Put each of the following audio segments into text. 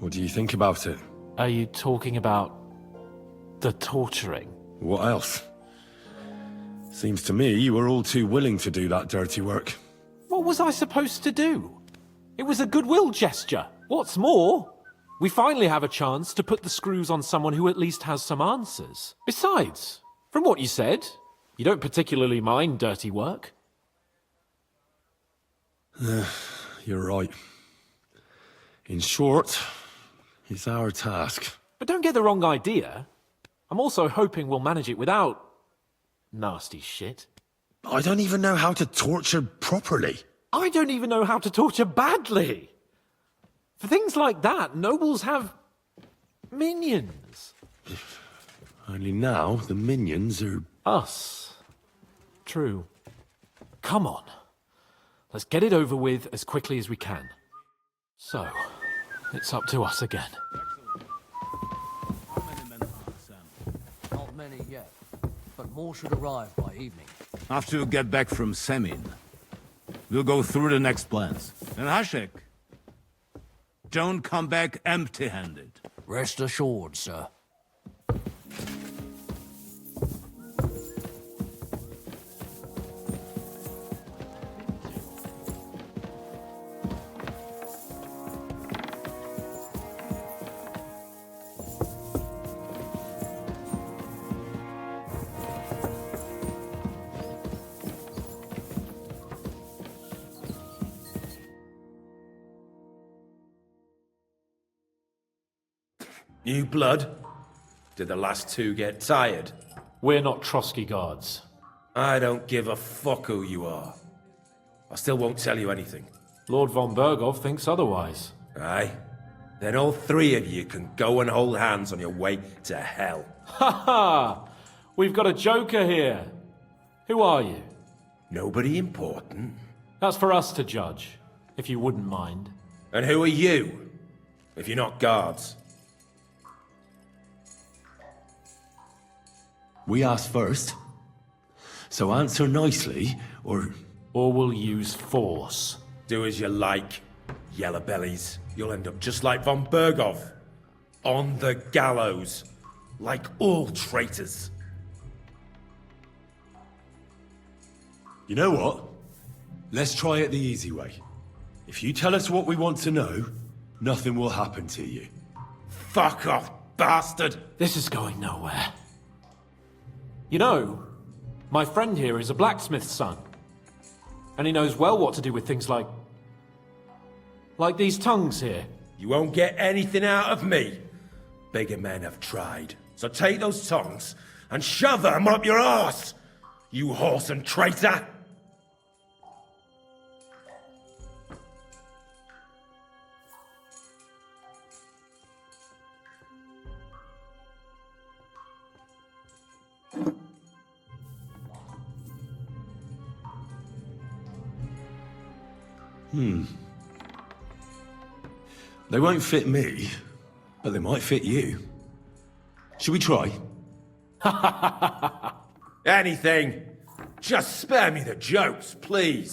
What do you think about it? Are you talking about the torturing? What else? Seems to me you were all too willing to do that dirty work. What was I supposed to do? It was a goodwill gesture. What's more, we finally have a chance to put the screws on someone who at least has some answers. Besides, from what you said, you don't particularly mind dirty work. You're right. In short, it's our task. But don't get the wrong idea. I'm also hoping we'll manage it without nasty shit. I don't even know how to torture properly. I don't even know how to torture badly. For things like that, nobles have minions. Only now the minions are... Us. True. Come on. Let's get it over with as quickly as we can. So, it's up to us again. How many men are Sam? Not many yet, but more should arrive by evening. After you get back from Semin, we'll go through the next plans. And Hashek, don't come back empty-handed. Rest assured, sir. New blood? Did the last two get tired? We're not Trotsky guards. I don't give a fuck who you are. I still won't tell you anything. Lord von Berghoff thinks otherwise. Aye? Then all three of you can go and hold hands on your way to hell. Ha ha! We've got a joker here. Who are you? Nobody important. That's for us to judge, if you wouldn't mind. And who are you? If you're not guards. We asked first. So answer nicely, or... Or we'll use force. Do as you like, yellow bellies. You'll end up just like von Berghoff. On the gallows. Like all traitors. You know what? Let's try it the easy way. If you tell us what we want to know, nothing will happen to you. Fuck off, bastard! This is going nowhere. You know, my friend here is a blacksmith's son. And he knows well what to do with things like these tongues here. You won't get anything out of me. Bigger men have tried. So take those tongues and shove them up your arse, you whoreson traitor! They won't fit me, but they might fit you. Should we try? Anything. Just spare me the jokes, please.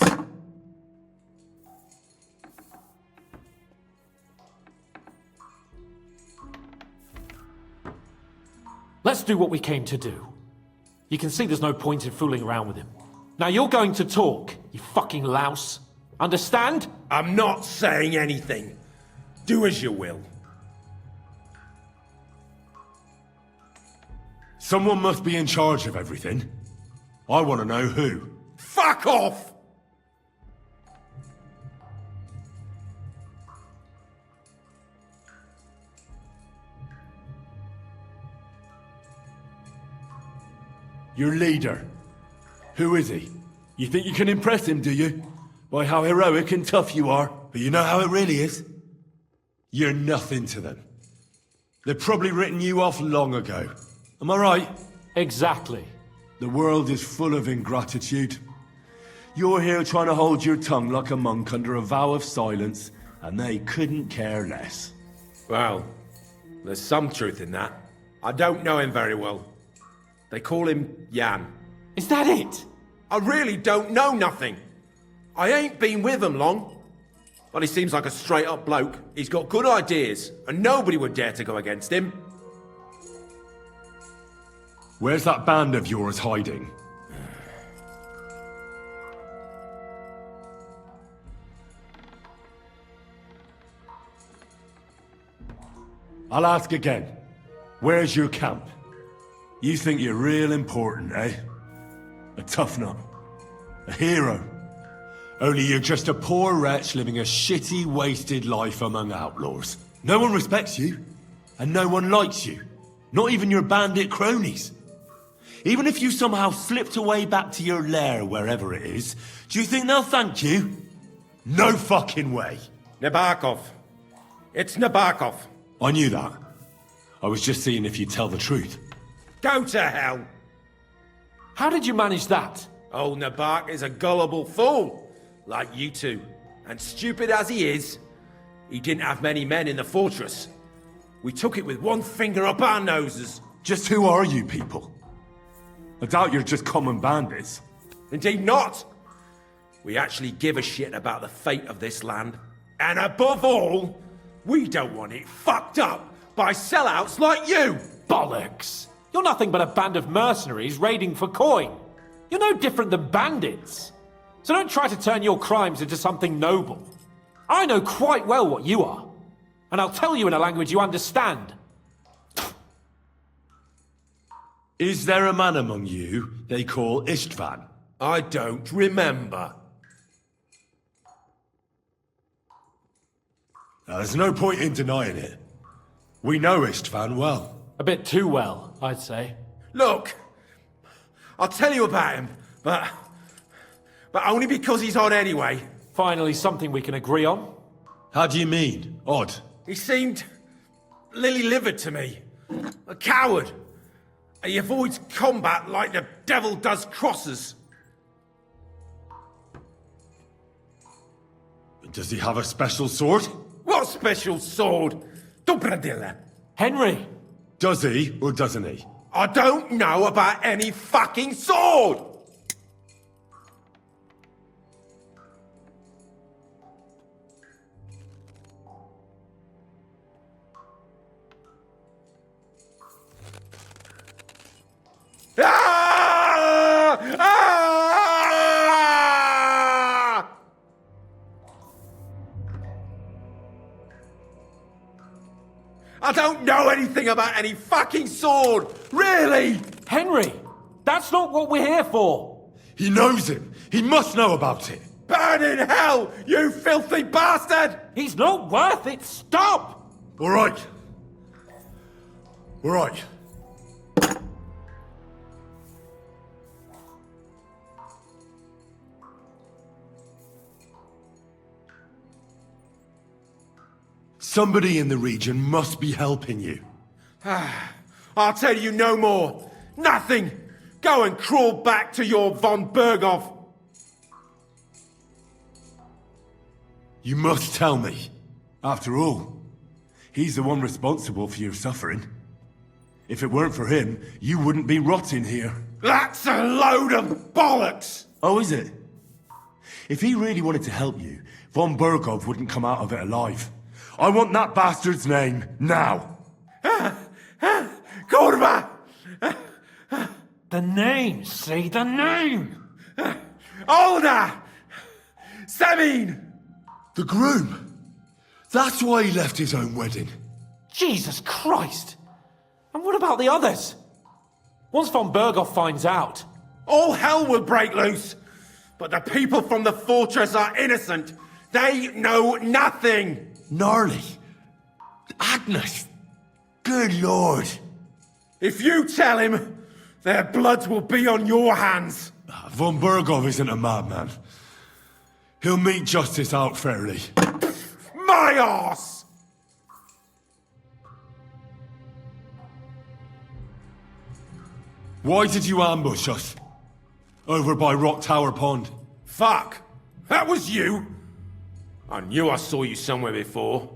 Let's do what we came to do. You can see there's no point in fooling around with him. Now you're going to talk, you fucking louse. Understand? I'm not saying anything. Do as you will. Someone must be in charge of everything. I want to know who. Fuck off! Your leader. Who is he? You think you can impress him, do you? By how heroic and tough you are. But you know how it really is? You're nothing to them. They've probably written you off long ago. Am I right? Exactly. The world is full of ingratitude. You're here trying to hold your tongue like a monk under a vow of silence, and they couldn't care less. Well, there's some truth in that. I don't know him very well. They call him Jan. Is that it? I really don't know nothing. I ain't been with them long. Well, he seems like a straight-up bloke. He's got good ideas, and nobody would dare to go against him. Where's that band of yours hiding? I'll ask again. Where's your camp? You think you're real important, eh? A tough nut. A hero. Only you're just a poor wretch living a shitty, wasted life among outlaws. No one respects you, and no one likes you. Not even your bandit cronies. Even if you somehow slipped away back to your lair, wherever it is, do you think they'll thank you? No fucking way. Nabokov. It's Nabokov. I knew that. I was just seeing if you'd tell the truth. Go to hell. How did you manage that? Old Nabok is a gullible fool, like you two. And stupid as he is, he didn't have many men in the fortress. We took it with one finger up our noses. Just who are you people? I doubt you're just common bandits. Indeed not. We actually give a shit about the fate of this land. And above all, we don't want it fucked up by sellouts like you! Bollocks! You're nothing but a band of mercenaries raiding for coin. You're no different than bandits. So don't try to turn your crimes into something noble. I know quite well what you are. And I'll tell you in a language you understand. Is there a man among you they call Istvan? I don't remember. Now, there's no point in denying it. We know Istvan well. A bit too well, I'd say. Look, I'll tell you about him, but only because he's odd anyway. Finally, something we can agree on. How do you mean? Odd? He seemed lily-livered to me. A coward. He avoids combat like the devil does crosses. Does he have a special sword? What special sword? Dobradilla. Henry! Does he, or doesn't he? I don't know about any fucking sword! Ah! Ah! I don't know anything about any fucking sword! Really! Henry! That's not what we're here for! He knows him. He must know about it. Burn in hell, you filthy bastard! He's not worth it! Stop! All right. All right. Somebody in the region must be helping you. I'll tell you no more. Nothing! Go and crawl back to your von Berghoff. You must tell me. After all, he's the one responsible for your suffering. If it weren't for him, you wouldn't be rotting here. That's a load of bollocks! Oh, is it? If he really wanted to help you, von Berghoff wouldn't come out of it alive. I want that bastard's name, now! Kurva! The name, see? The name! Olda! Semin! The groom! That's why he left his own wedding. Jesus Christ! And what about the others? Once von Berghoff finds out... All hell will break loose! But the people from the fortress are innocent! They know nothing! Gnarly. Agnes. Good lord. If you tell him, their blood will be on your hands. Von Berghoff isn't a madman. He'll meet justice out fairly. My arse! Why did you ambush us? Over by Rock Tower Pond. Fuck! That was you! I knew I saw you somewhere before,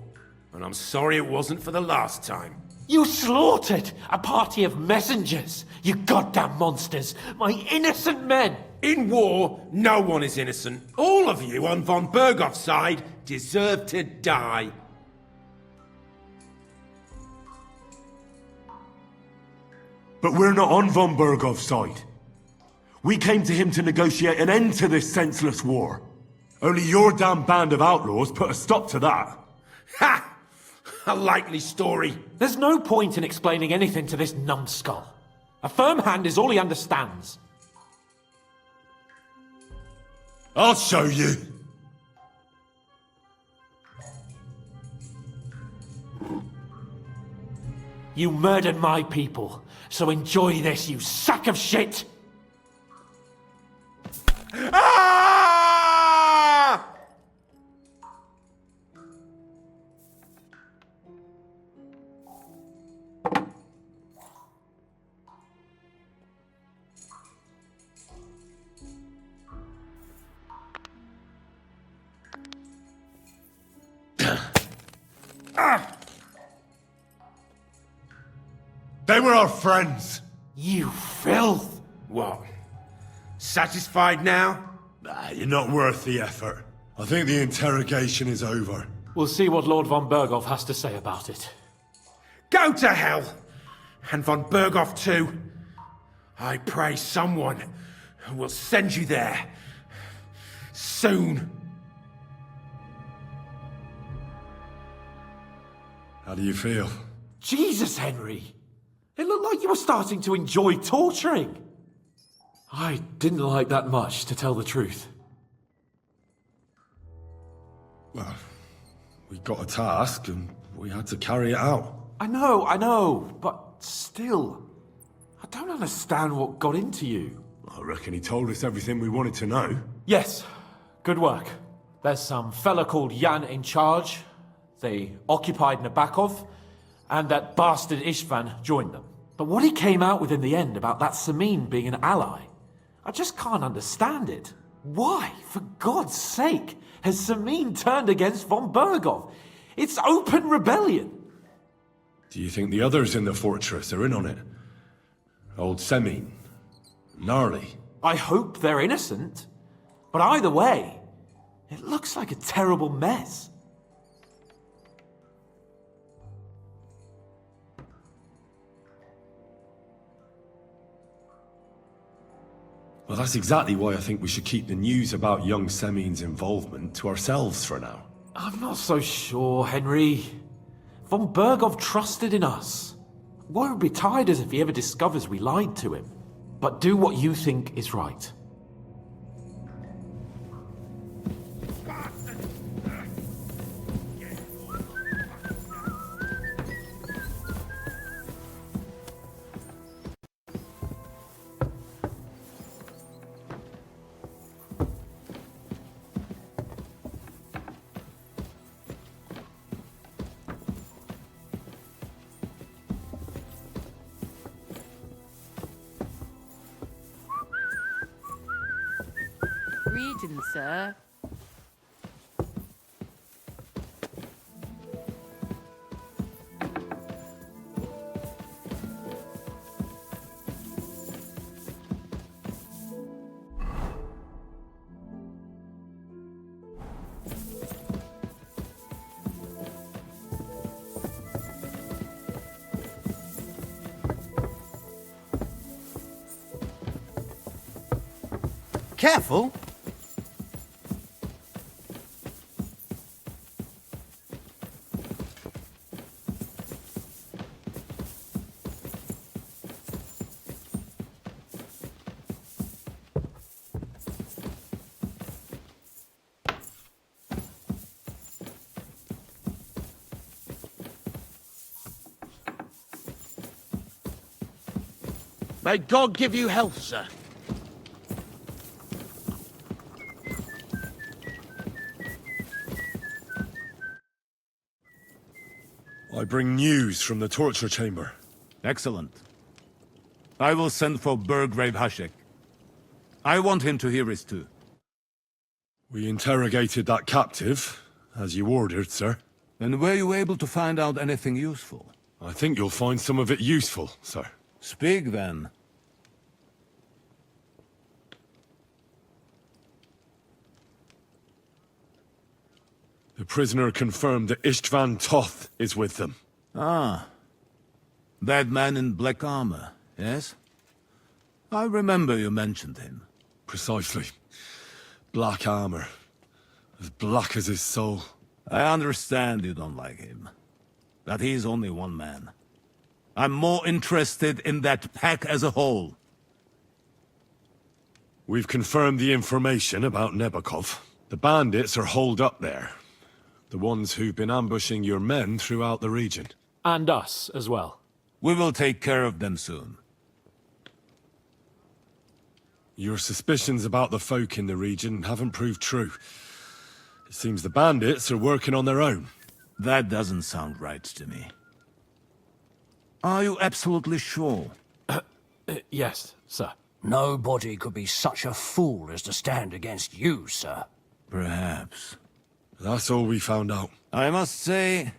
and I'm sorry it wasn't for the last time. You slaughtered a party of messengers, you goddamn monsters, my innocent men! In war, no one is innocent. All of you on von Bergoff's side deserve to die. But we're not on von Bergov's side. We came to him to negotiate an end to this senseless war. Only your damn band of outlaws put a stop to that. Ha! A likely story. There's no point in explaining anything to this numbskull. A firm hand is all he understands. I'll show you. You murdered my people, so enjoy this, you sack of shit! Ah! They were our friends. You filth! What? Satisfied now? You're not worth the effort. I think the interrogation is over. We'll see what Lord von Berghoff has to say about it. Go to hell! And von Bergoff too. I pray someone will send you there. Soon. How do you feel? Jesus, Henry! It looked like you were starting to enjoy torturing. I didn't like that much, to tell the truth. Well, we got a task and we had to carry it out. I know, but still, I don't understand what got into you. I reckon he told us everything we wanted to know. Yes, good work. There's some fella called Jan in charge. They occupied Nabokov, and that bastard Istvan joined them. But what he came out with in the end about that Samin being an ally, I just can't understand it. Why, for God's sake, has Samin turned against von Berghoff? It's open rebellion. Do you think the others in the fortress are in on it? Old Semin, Gnarly. I hope they're innocent. But either way, it looks like a terrible mess. Well, that's exactly why I think we should keep the news about young Semin's involvement to ourselves for now. I'm not so sure, Henry. Von Berghoff trusted in us. Won't be tired as if he ever discovers we lied to him. But do what you think is right. Greetings, sir. Careful! May God give you health, sir. I bring news from the torture chamber. Excellent. I will send for Burgrave Hashek. I want him to hear it too. We interrogated that captive, as you ordered, sir. And were you able to find out anything useful? I think you'll find some of it useful, sir. Speak then. The prisoner confirmed that Istvan Toth is with them. Ah. That man in black armor, yes? I remember you mentioned him. Precisely. Black armor. As black as his soul. I understand you don't like him. But he's only one man. I'm more interested in that pack as a whole. We've confirmed the information about Nebakov. The bandits are holed up there. The ones who've been ambushing your men throughout the region. And us as well. We will take care of them soon. Your suspicions about the folk in the region haven't proved true. It seems the bandits are working on their own. That doesn't sound right to me. Are you absolutely sure? Yes, sir. Nobody could be such a fool as to stand against you, sir. Perhaps. That's all we found out. I must say,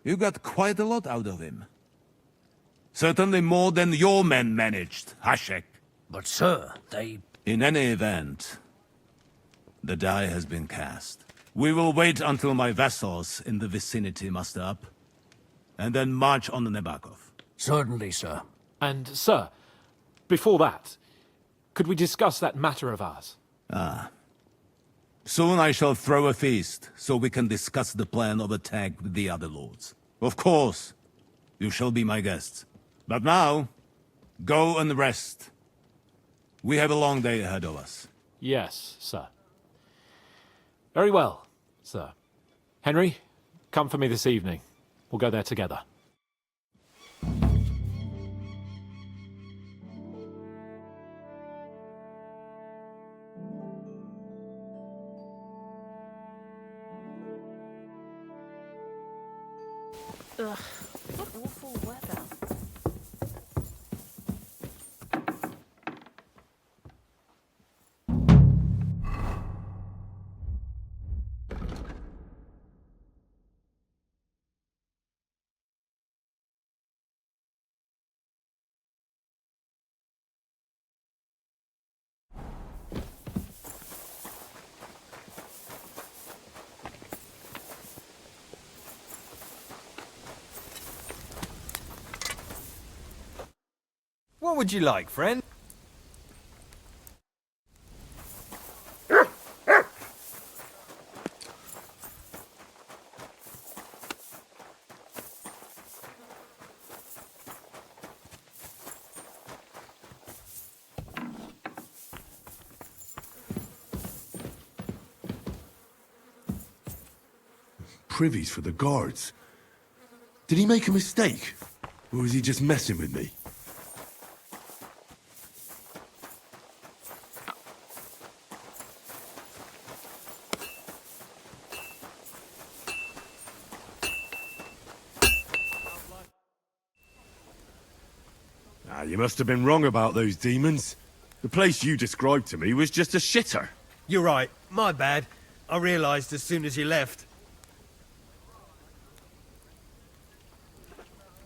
you got quite a lot out of him. Certainly more than your men managed, Hashek. But, sir, they... In any event, the die has been cast. We will wait until my vassals in the vicinity muster up, and then march on the Nebakov. Certainly, sir. And, sir, before that, could we discuss that matter of ours? Soon I shall throw a feast, so we can discuss the plan of attack with the other lords. Of course, you shall be my guests. But now, go and rest. We have a long day ahead of us. Yes, sir. Very well, sir. Henry, come for me this evening. We'll go there together. Ugh, what awful weather. What would you like, friend? Privies for the guards. Did he make a mistake? Or was he just messing with me? You must have been wrong about those demons. The place you described to me was just a shitter. You're right. My bad. I realised as soon as you left.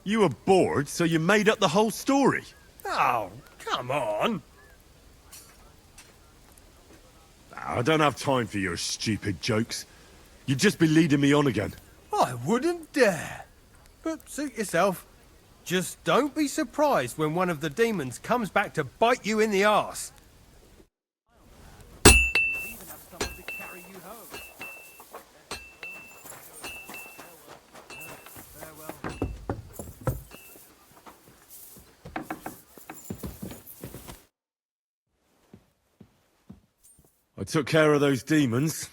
You were bored, so you made up the whole story. Oh, come on. I don't have time for your stupid jokes. You'd just be leading me on again. I wouldn't dare. But suit yourself. Just don't be surprised when one of the demons comes back to bite you in the arse. I took care of those demons.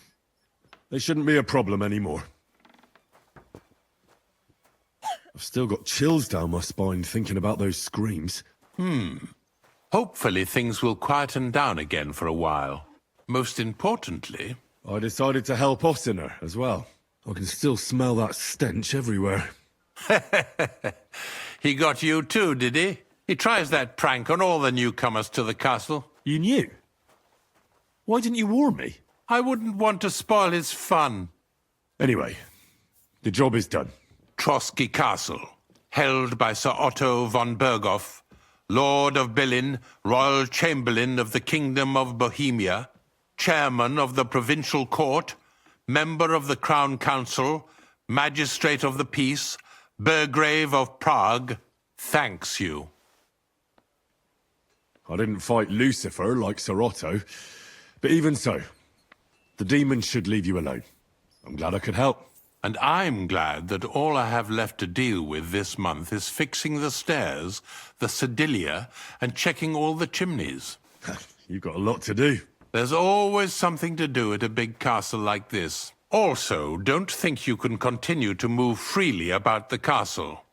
They shouldn't be a problem anymore. I've still got chills down my spine thinking about those screams. Hopefully things will quieten down again for a while. Most importantly... I decided to help Ossiner as well. I can still smell that stench everywhere. He got you too, did he? He tries that prank on all the newcomers to the castle. You knew? Why didn't you warn me? I wouldn't want to spoil his fun. Anyway, the job is done. Trotsky Castle. held by Sir Otto von Berghoff, Lord of Billin, Royal Chamberlain of the Kingdom of Bohemia, Chairman of the Provincial Court, Member of the Crown Council, Magistrate of the Peace, Burgrave of Prague, thanks you. I didn't fight Lucifer like Sir Otto, but even so, the demons should leave you alone. I'm glad I could help. And I'm glad that all I have left to deal with this month is fixing the stairs, the sedilia, and checking all the chimneys. You've got a lot to do. There's always something to do at a big castle like this. Also, don't think you can continue to move freely about the castle.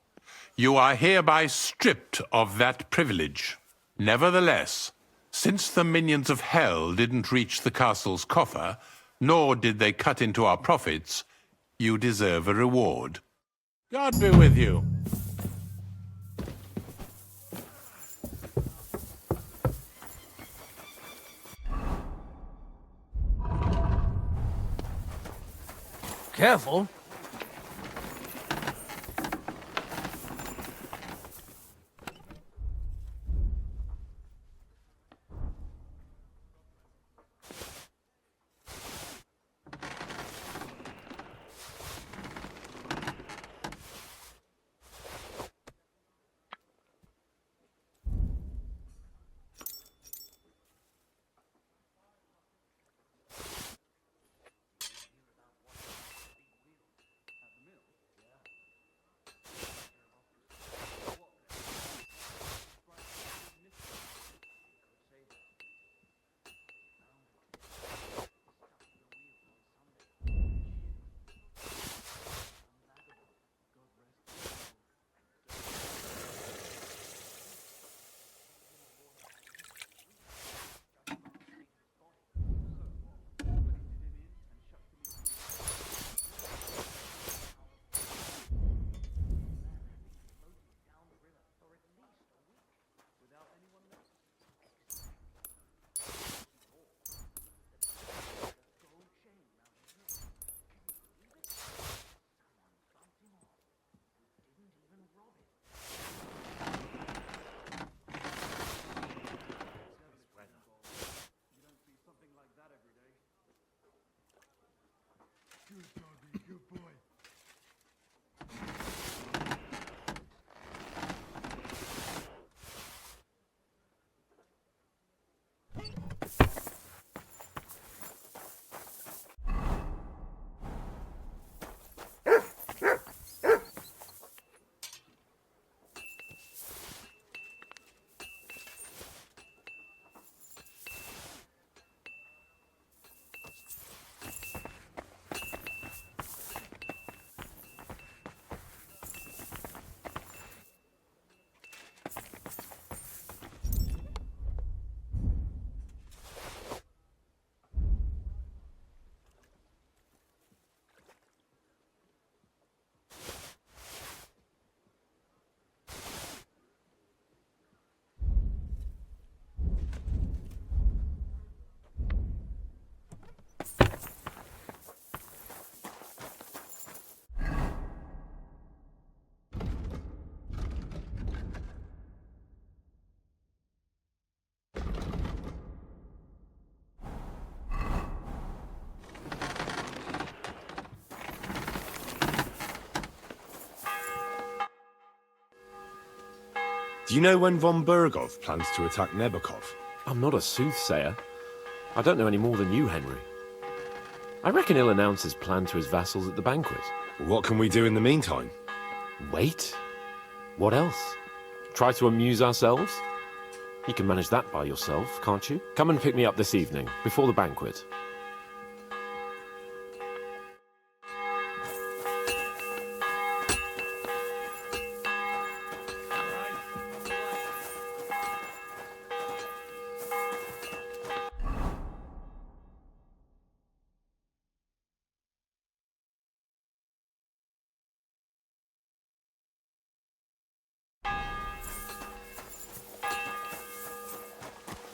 You are hereby stripped of that privilege. Nevertheless, since the minions of hell didn't reach the castle's coffer, nor did they cut into our profits, you deserve a reward. God be with you. Careful. Do you know when von Berghoff plans to attack Nebokov? I'm not a soothsayer. I don't know any more than you, Henry. I reckon he'll announce his plan to his vassals at the banquet. What can we do in the meantime? Wait? What else? Try to amuse ourselves? You can manage that by yourself, can't you? Come and pick me up this evening, before the banquet.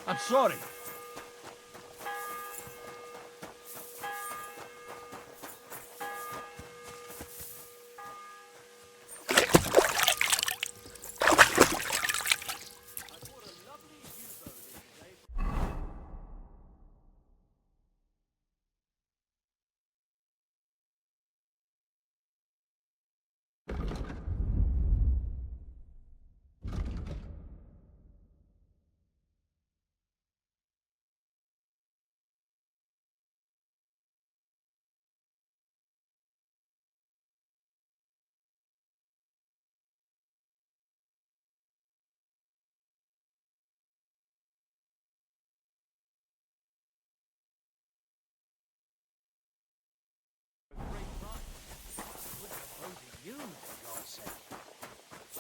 I'm sorry.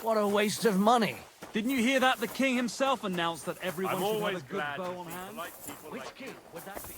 What a waste of money. Didn't you hear that? The king himself announced that everyone I'm should always have a good glad bow to on see hand. polite people Which like king would that be?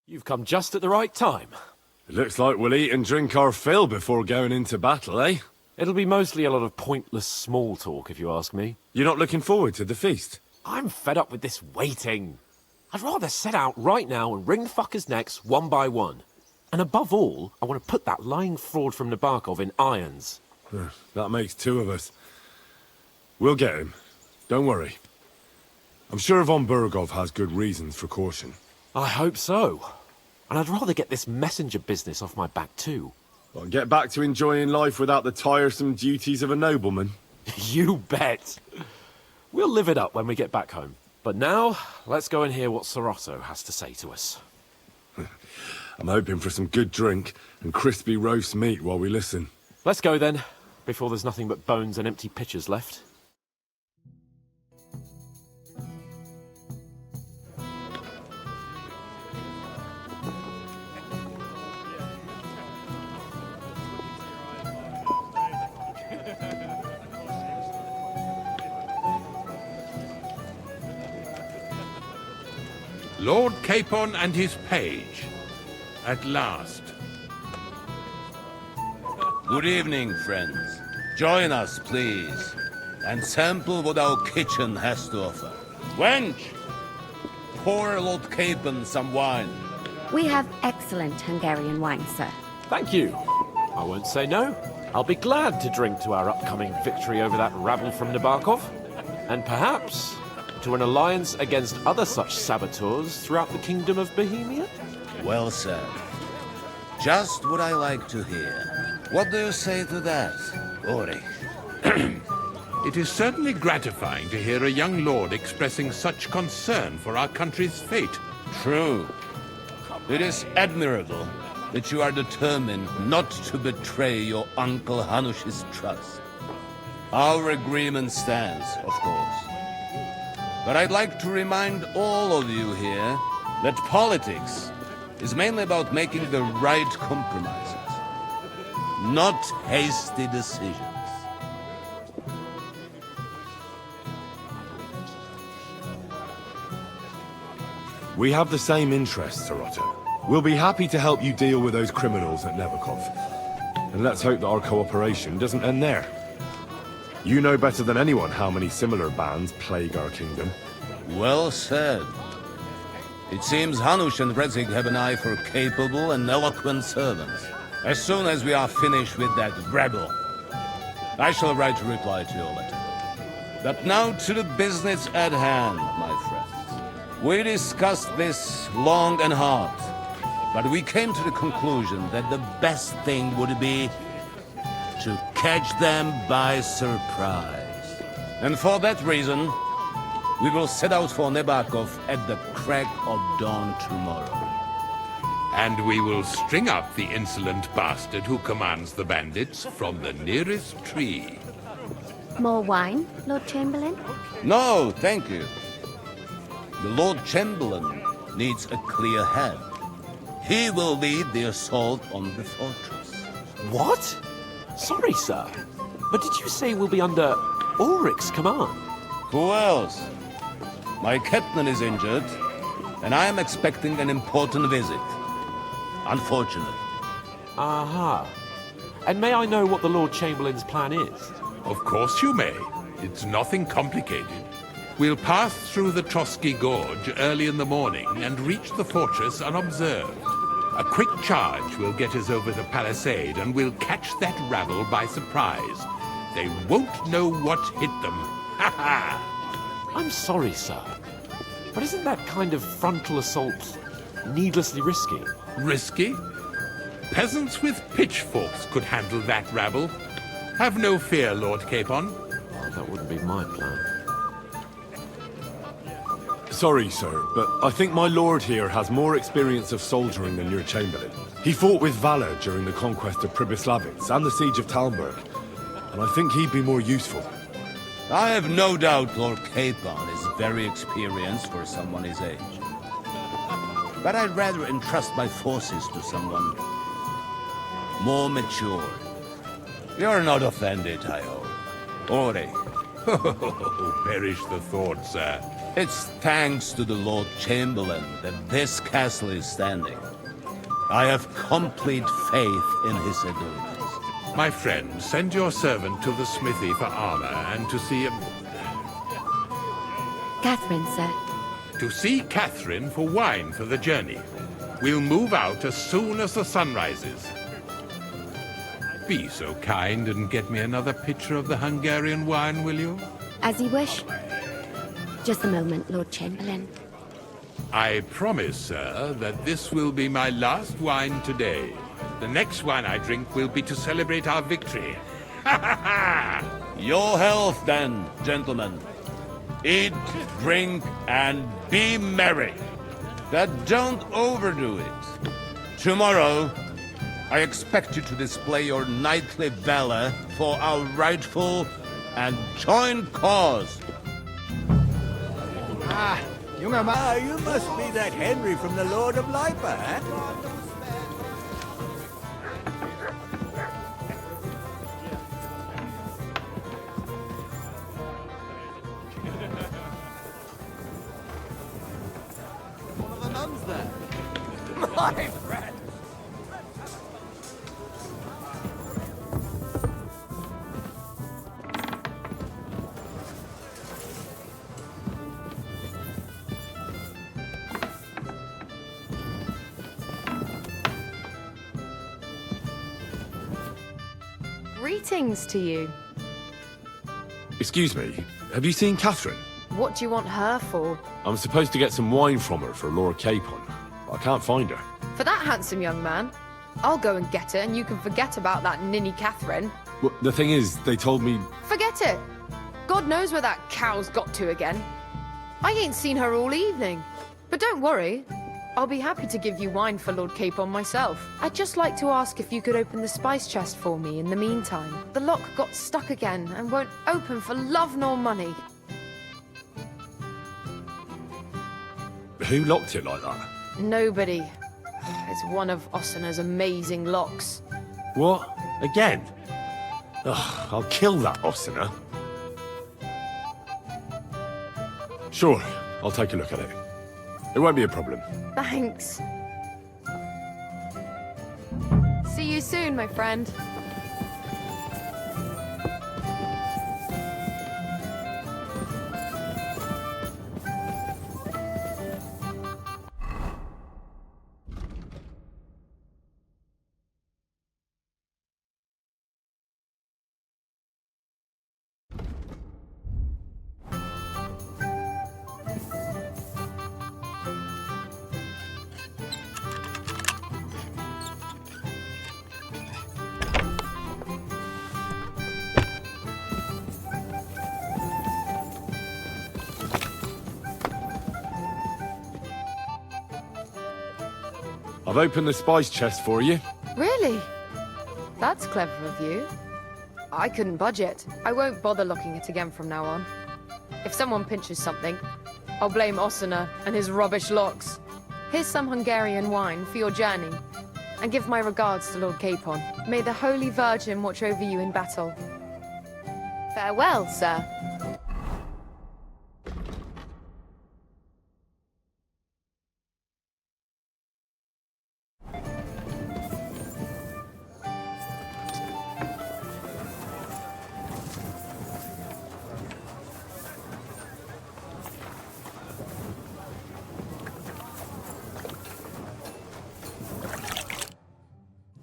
You've come just at the right time. It looks like we'll eat and drink our fill before going into battle, eh? It'll be mostly a lot of pointless small talk, if you ask me. You're not looking forward to the feast? I'm fed up with this waiting. I'd rather set out right now and wring fuckers' necks one by one. And above all, I want to put that lying fraud from Nabokov in irons. That makes two of us. We'll get him. Don't worry. I'm sure Von Burgov has good reasons for caution. I hope so. And I'd rather get this messenger business off my back too. Well, get back to enjoying life without the tiresome duties of a nobleman. You bet. We'll live it up when we get back home. But now, let's go and hear what Sorotto has to say to us. I'm hoping for some good drink and crispy roast meat while we listen. Let's go then, before there's nothing but bones and empty pitchers left. Lord Capon and his page. At last. Good evening, friends. Join us, please, and sample what our kitchen has to offer. Wench, pour Lord Capon some wine. We have excellent Hungarian wine, sir. Thank you. I won't say no. I'll be glad to drink to our upcoming victory over that rabble from Nabokov. And perhaps to an alliance against other such saboteurs throughout the kingdom of Bohemia? Well said. Just what I like to hear. What do you say to that, Ulrich? It is certainly gratifying to hear a young lord expressing such concern for our country's fate. True. It is admirable that you are determined not to betray your Uncle Hanush's trust. Our agreement stands, of course. But I'd like to remind all of you here that politics is mainly about making the right compromises, not hasty decisions. We have the same interests, Sorotto. We'll be happy to help you deal with those criminals at Nabokov. And let's hope that our cooperation doesn't end there. You know better than anyone how many similar bands plague our kingdom. Well said. It seems Hanush and Rezig have an eye for capable and eloquent servants. As soon as we are finished with that rabble, I shall write a reply to your letter. But now to the business at hand, my friends. We discussed this long and hard, but we came to the conclusion that the best thing would be to catch them by surprise. And for that reason, we will set out for Nabokov at the crack of dawn tomorrow. And we will string up the insolent bastard who commands the bandits from the nearest tree. More wine, Lord Chamberlain? No, thank you. The Lord Chamberlain needs a clear head. He will lead the assault on the fortress. What? Sorry, sir. But did you say we'll be under Ulrich's command? Who else? My captain is injured, and I am expecting an important visit. Unfortunate. Aha. And may I know what the Lord Chamberlain's plan is? Of course you may. It's nothing complicated. We'll pass through the Trotsky Gorge early in the morning and reach the fortress unobserved. A quick charge will get us over the palisade, and we'll catch that rabble by surprise. They won't know what hit them. Ha ha! I'm sorry, sir. But isn't that kind of frontal assault needlessly risky? Risky? Peasants with pitchforks could handle that rabble. Have no fear, Lord Capon. Oh, that wouldn't be my plan. Sorry, sir, but I think my lord here has more experience of soldiering than your chamberlain. He fought with valor during the conquest of Pribyslavitz and the siege of Talmberg, and I think he'd be more useful. I have no doubt Lord Capon is very experienced for someone his age. But I'd rather entrust my forces to someone more mature. You're not offended, I hope. Ore. Oh, perish the thought, sir. It's thanks to the Lord Chamberlain that this castle is standing. I have complete faith in his abilities. My friend, send your servant to the smithy for armor and to see Catherine, sir. To see Catherine for wine for the journey. We'll move out as soon as the sun rises. Be so kind and get me another pitcher of the Hungarian wine, will you? As you wish. Just a moment, Lord Chamberlain. I promise, sir, that this will be my last wine today. The next wine I drink will be to celebrate our victory. Ha ha ha! Your health, then, gentlemen. Eat, drink, and be merry. But don't overdo it. Tomorrow, I expect you to display your knightly valor for our rightful and joint cause. Ah, younger man, you must be that Henry from the Lord of Lipa, eh? One of the nuns there. My friend. Greetings to you. Excuse me, have you seen Catherine? What do you want her for? I'm supposed to get some wine from her for Lord Capon. I can't find her. For that handsome young man? I'll go and get her, and you can forget about that ninny Catherine. Well, the thing is, they told me... Forget it! God knows where that cow's got to again. I ain't seen her all evening. But don't worry, I'll be happy to give you wine for Lord Capon myself. I'd just like to ask if you could open the spice chest for me in the meantime. The lock got stuck again and won't open for love nor money. Who locked it like that? Nobody. It's one of Ossina's amazing locks. What? Again? Ugh, I'll kill that Ossina. Sure, I'll take a look at it. It won't be a problem. Thanks. See you soon, my friend. I've opened the spice chest for you. Really? That's clever of you. I couldn't budge it. I won't bother locking it again from now on. If someone pinches something, I'll blame Ossina and his rubbish locks. Here's some Hungarian wine for your journey. And give my regards to Lord Capon. May the Holy Virgin watch over you in battle. Farewell, sir.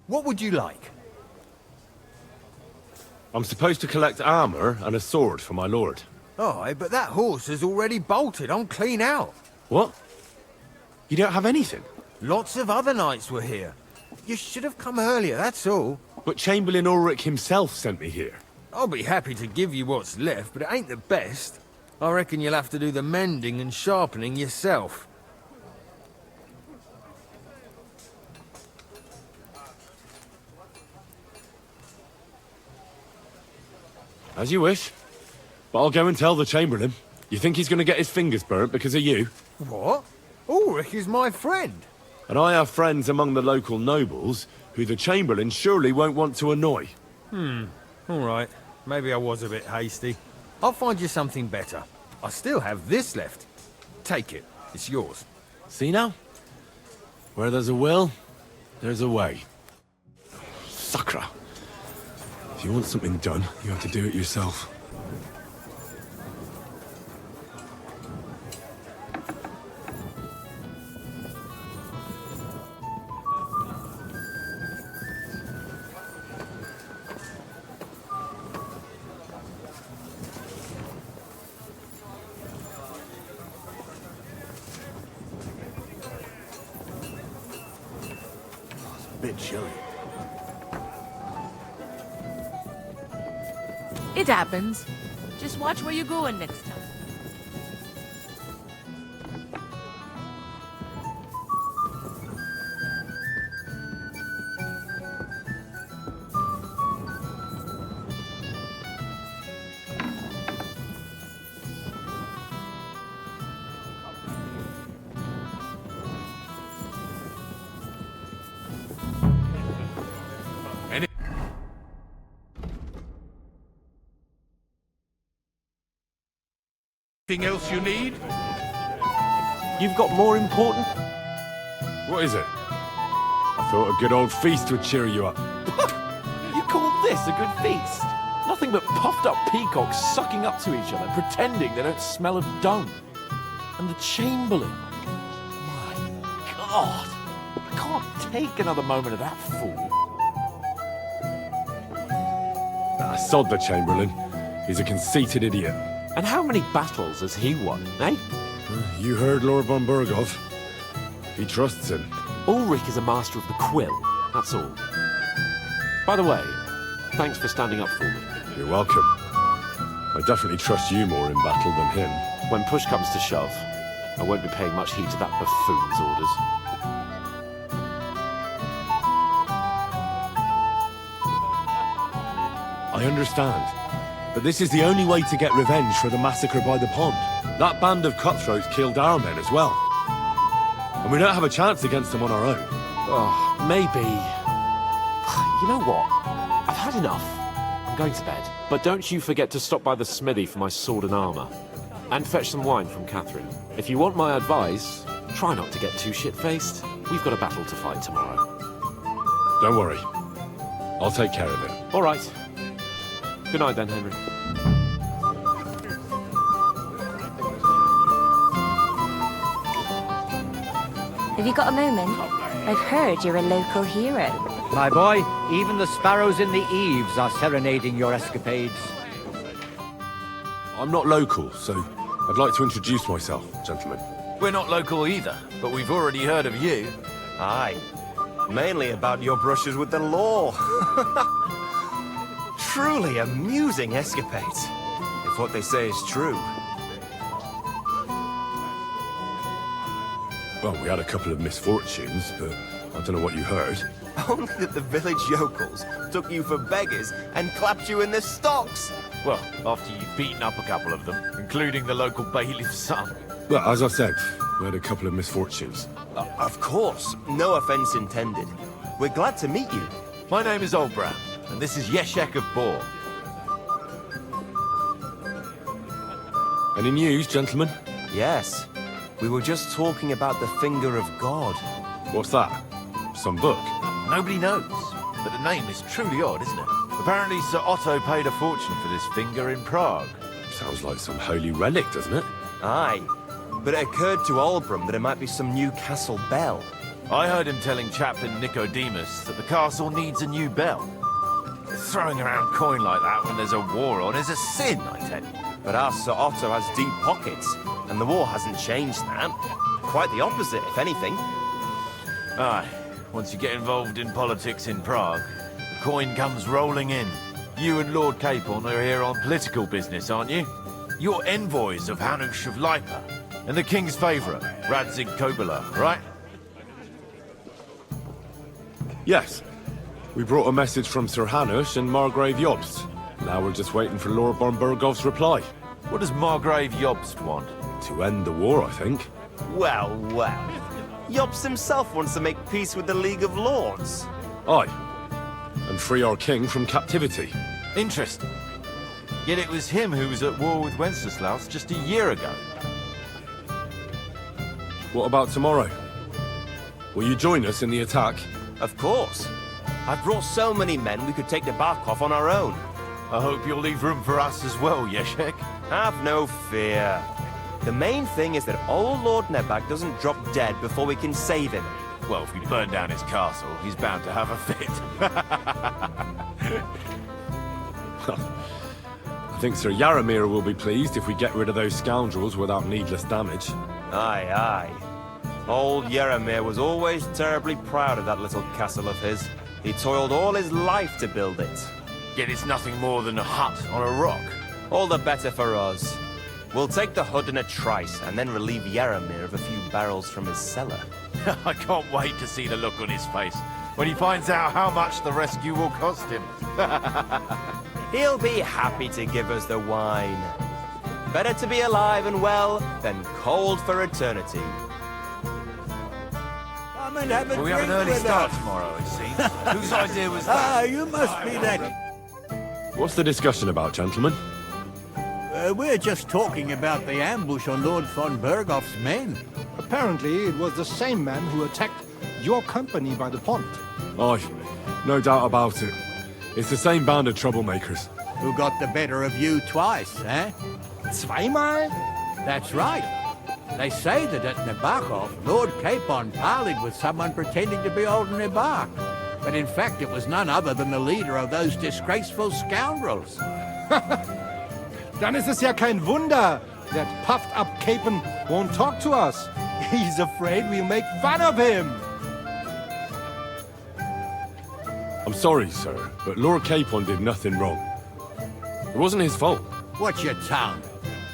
What would you like? I'm supposed to collect armor and a sword for my lord. Aye, but that horse has already bolted. I'm clean out. What? You don't have anything? Lots of other knights were here. You should have come earlier, that's all. But Chamberlain Ulrich himself sent me here. I'll be happy to give you what's left, but it ain't the best. I reckon you'll have to do the mending and sharpening yourself. As you wish. But I'll go and tell the Chamberlain. You think he's going to get his fingers burnt because of you? What? Ulrich is my friend. And I have friends among the local nobles who the Chamberlain surely won't want to annoy. All right. Maybe I was a bit hasty. I'll find you something better. I still have this left. Take it. It's yours. See now? Where there's a will, there's a way. Sacra. If you want something done, you have to do it yourself. Bit chilly. It happens. Just watch where you're going next time. Anything else you need? You've got more important... What is it? I thought a good old feast would cheer you up. You call this a good feast? Nothing but puffed up peacocks sucking up to each other, pretending they don't smell of dung. And the Chamberlain. My God. I can't take another moment of that fool. I sod the Chamberlain. He's a conceited idiot. And how many battles has he won, eh? You heard Lord von Burgov. He trusts him. Ulrich is a master of the quill, that's all. By the way, thanks for standing up for me. You're welcome. I definitely trust you more in battle than him. When push comes to shove, I won't be paying much heed to that buffoon's orders. I understand. But this is the only way to get revenge for the massacre by the pond. That band of cutthroats killed our men as well. And we don't have a chance against them on our own. Oh, maybe. You know what? I've had enough. I'm going to bed. But don't you forget to stop by the smithy for my sword and armor. And fetch some wine from Catherine. If you want my advice, try not to get too shit-faced. We've got a battle to fight tomorrow. Don't worry. I'll take care of it. All right. Good night then, Henry. Have you got a moment? I've heard you're a local hero. My boy, even the sparrows in the eaves are serenading your escapades. I'm not local, so I'd like to introduce myself, gentlemen. We're not local either, but we've already heard of you. Aye. Mainly about your brushes with the law. Truly amusing escapades, if what they say is true. Well, we had a couple of misfortunes, but I don't know what you heard. Only that the village yokels took you for beggars and clapped you in the stocks. Well, after you've beaten up a couple of them, including the local bailiff's son. Well, as I said, We had a couple of misfortunes. Of course. No offense intended. We're glad to meet you. My name is Olbram, and this is Yeshek of Bor. Any news, gentlemen? Yes. We were just talking about the Finger of God. What's that? Some book? Nobody knows, but the name is truly odd, isn't it? Apparently Sir Otto paid a fortune for this finger in Prague. Sounds like some holy relic, doesn't it? Aye. But it occurred to Olbram that it might be some new castle bell. I heard him telling Chaplain Nicodemus that the castle needs a new bell. Throwing around coin like that when there's a war on is a sin, I tell you. But our Sir Otto has deep pockets, and the war hasn't changed that. Quite the opposite, if anything. Aye, once you get involved in politics in Prague, the coin comes rolling in. You and Lord Capon are here on political business, aren't you? You're envoys of Hanush of Lipa, and the king's favourite, Radzig Kobyla, right? Yes. We brought a message from Sir Hanush and Margrave Jobst. Now we're just waiting for Lord Bornbergov's reply. What does Margrave Jobst want? To end the war, I think. Well, well. Jobst himself wants to make peace with the League of Lords. Aye. And free our king from captivity. Interesting. Yet it was him who was at war with Wenceslaus just a year ago. What about tomorrow? Will you join us in the attack? Of course. I've brought so many men we could take the Barkov on our own. I hope you'll leave room for us as well, Yeshek. Have no fear. The main thing is that old Lord Nebak doesn't drop dead before we can save him. Well, if we burn down his castle, he's bound to have a fit. I think Sir Yaramir will be pleased if we get rid of those scoundrels without needless damage. Aye, aye. Old Yaramir was always terribly proud of that little castle of his. He toiled all his life to build it. Yet it's nothing more than a hut on a rock. All the better for us. We'll take the hut in a trice and then relieve Yaramir of a few barrels from his cellar. I can't wait to see the look on his face when he finds out how much the rescue will cost him. He'll be happy to give us the wine. Better to be alive and well than cold for eternity. Come and have a We have an drink early with start us. tomorrow, it seems. Whose idea was that? Ah, you must be that. What's the discussion about, gentlemen? We're just talking about the ambush on Lord von Bergoff's men. Apparently, it was the same man who attacked your company by the pond. Aye, no doubt about it. It's the same band of troublemakers. Who got the better of you twice, eh? Zweimal? That's right. They say that at Nabokov, Lord Capon parleyed with someone pretending to be old Nebak. But in fact, it was none other than the leader of those disgraceful scoundrels. Dann ist es ja kein Wunder that puffed-up Capon won't talk to us. He's afraid we'll make fun of him. I'm sorry, sir, but Lord Capon did nothing wrong. It wasn't his fault. Watch your tongue.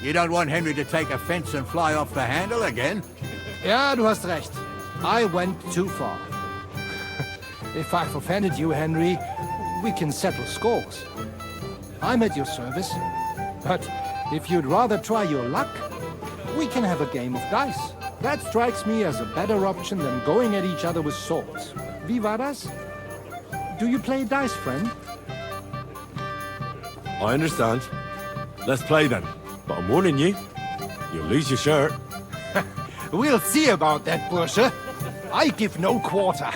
You don't want Henry to take offense and fly off the handle again? Ja, du hast recht. I went too far. If I've offended you, Henry, we can settle scores. I'm at your service. But if you'd rather try your luck, we can have a game of dice. That strikes me as a better option than going at each other with swords. Wie war das? Do you play dice, friend? I understand. Let's play then. But I'm warning you, you'll lose your shirt. We'll see about that, Bursche. I give no quarter.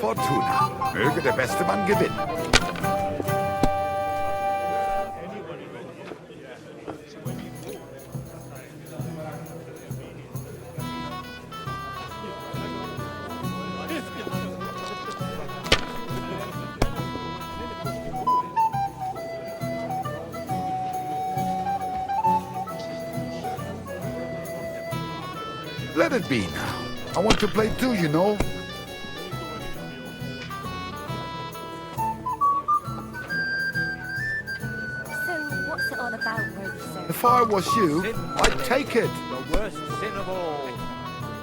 Fortuna. Möge der beste Mann gewinnen. Let it be now. I want to play too, you know. If I was you, I'd take it. The worst sin of all.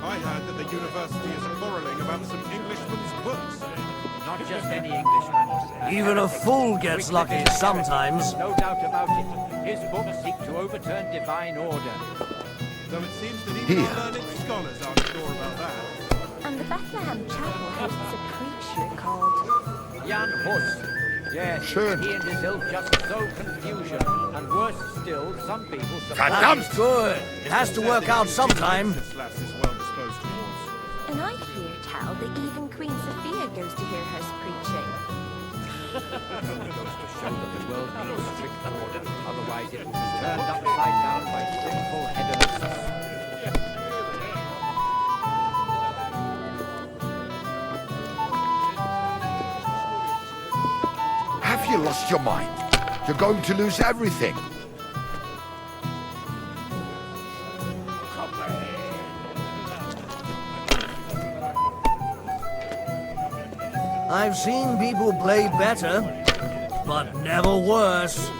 I heard that the university is quarrelling about some Englishman's books. Not just any Englishman. Even a fool gets lucky sometimes. No doubt about it. His books seek to overturn divine order. Though it seems that even Here. our learned scholars aren't sure about that. And the Bethlehem Chapel hosts a preacher called Jan Hus. Yes, Schön. he and his ilk just sow confusion. And worse still, some people... That's good. It has to work out sometime. This lass is well disposed towards. And I hear tell that even Queen Sophia goes to hear her preaching. Goes to show that the world needs strict order. Otherwise it will be turned upside down by sinful hedonists. Have you lost your mind? You're going to lose everything. I've seen people play better, but never worse.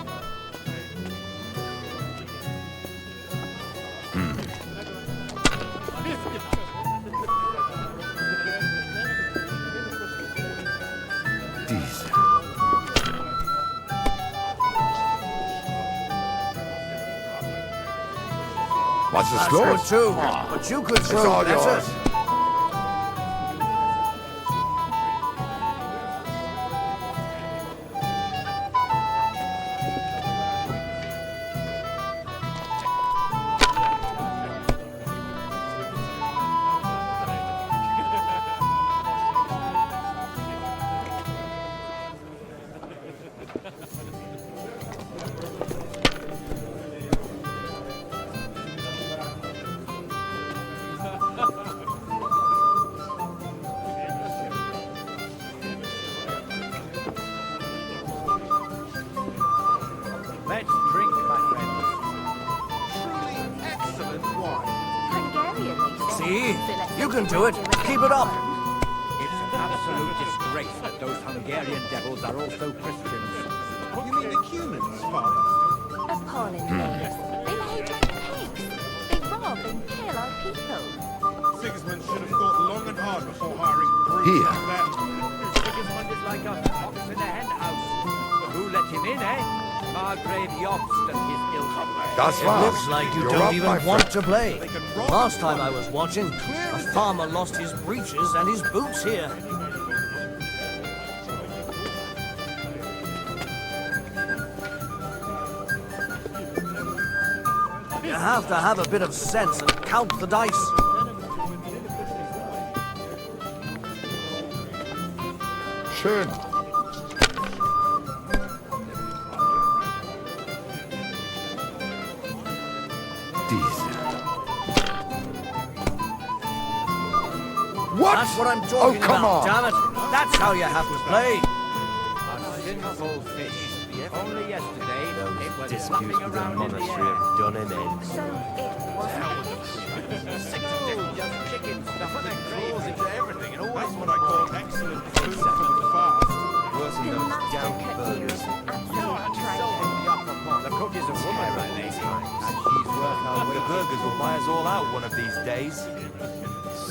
Diese. Was ist That's los? good too, but you could It's throw all better. yours. Let's drink, my friends. Truly excellent wine. Hungarian, they say. See? So let's You can make do it. Keep it up. It's an absolute disgrace that those Hungarian devils are also Christians. You mean the humans, Father? Appalling things. They behave like pigs. They rob and kill our people. Sigismund should have thought long and hard before hiring brutes Here. like them. Sigismund is like a fox in a hen house. Who let him in, eh? Margrave Jobst and his ill Das It war's. looks like you You're don't up, my even friend. want to play. They can rob Last time I was watching, a farmer lost his breeches and his boots here. You have to have a bit of sense and count the dice. Schön. Diese. What? That's what I'm talking come about, on. damn it. That's how you have to play. A sinful fish. Only yesterday, it was flapping around in the air. done him in. So it wasn't a fish. No, just chicken stuffing their claws into everything and always That's what I call excellent food for the fast. Worse than The those master damn cut burgers. ears and absolute So treasure. the upper pot. The cook is a woman, right, lady? And she's worth her The weight. burgers will buy us all out one of these days.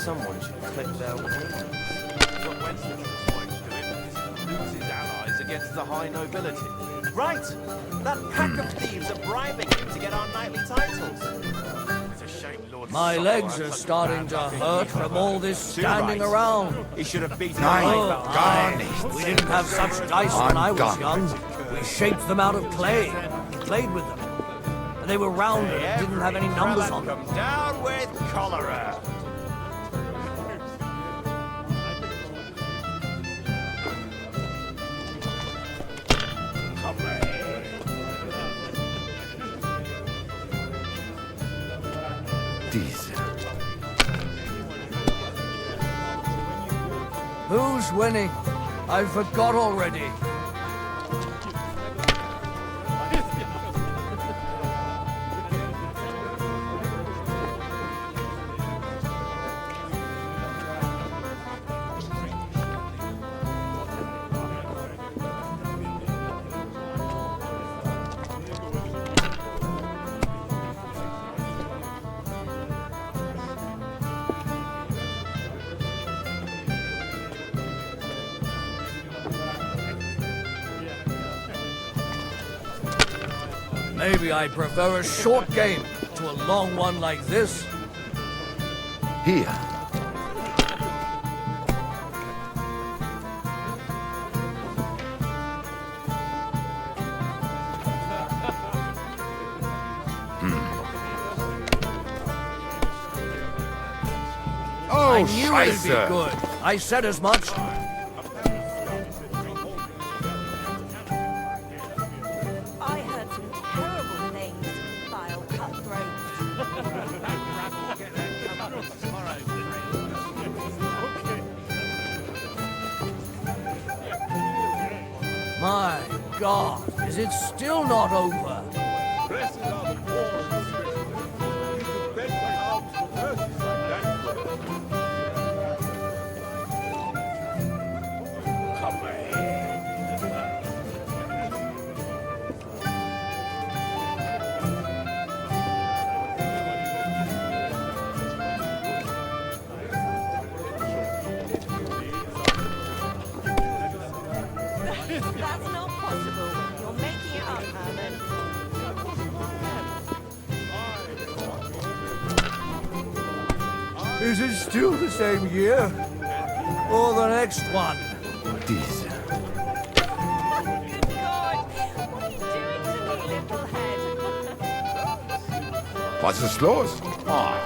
Someone should clip their wings. What Wenceslas wants to do is lose his allies against the high nobility. Right! That pack of thieves are bribing him to get our knightly titles. It's a shame Lord My Solo legs had are such starting bad to luck in hurt England. from all this Too standing right. around. He should have beaten Nein, him. Oh, gar aye. nichts. We didn't have such dice when I'm I was done. young. We shaped them out of clay, played with them. And they were rounded and didn't have any numbers on them. Come down with cholera. Diese. Who's winning? I forgot already. Maybe I'd prefer a short game to a long one like this. Here. Oh, I knew it'd be good. I said as much. I heard some terrible things, vile cutthroats. My God, is it still not over? That's not possible. You're making it up, Herman. Is it still the same year? Or the next one? This. Good God! What are you doing to me, little head? What's the slowest? Oh,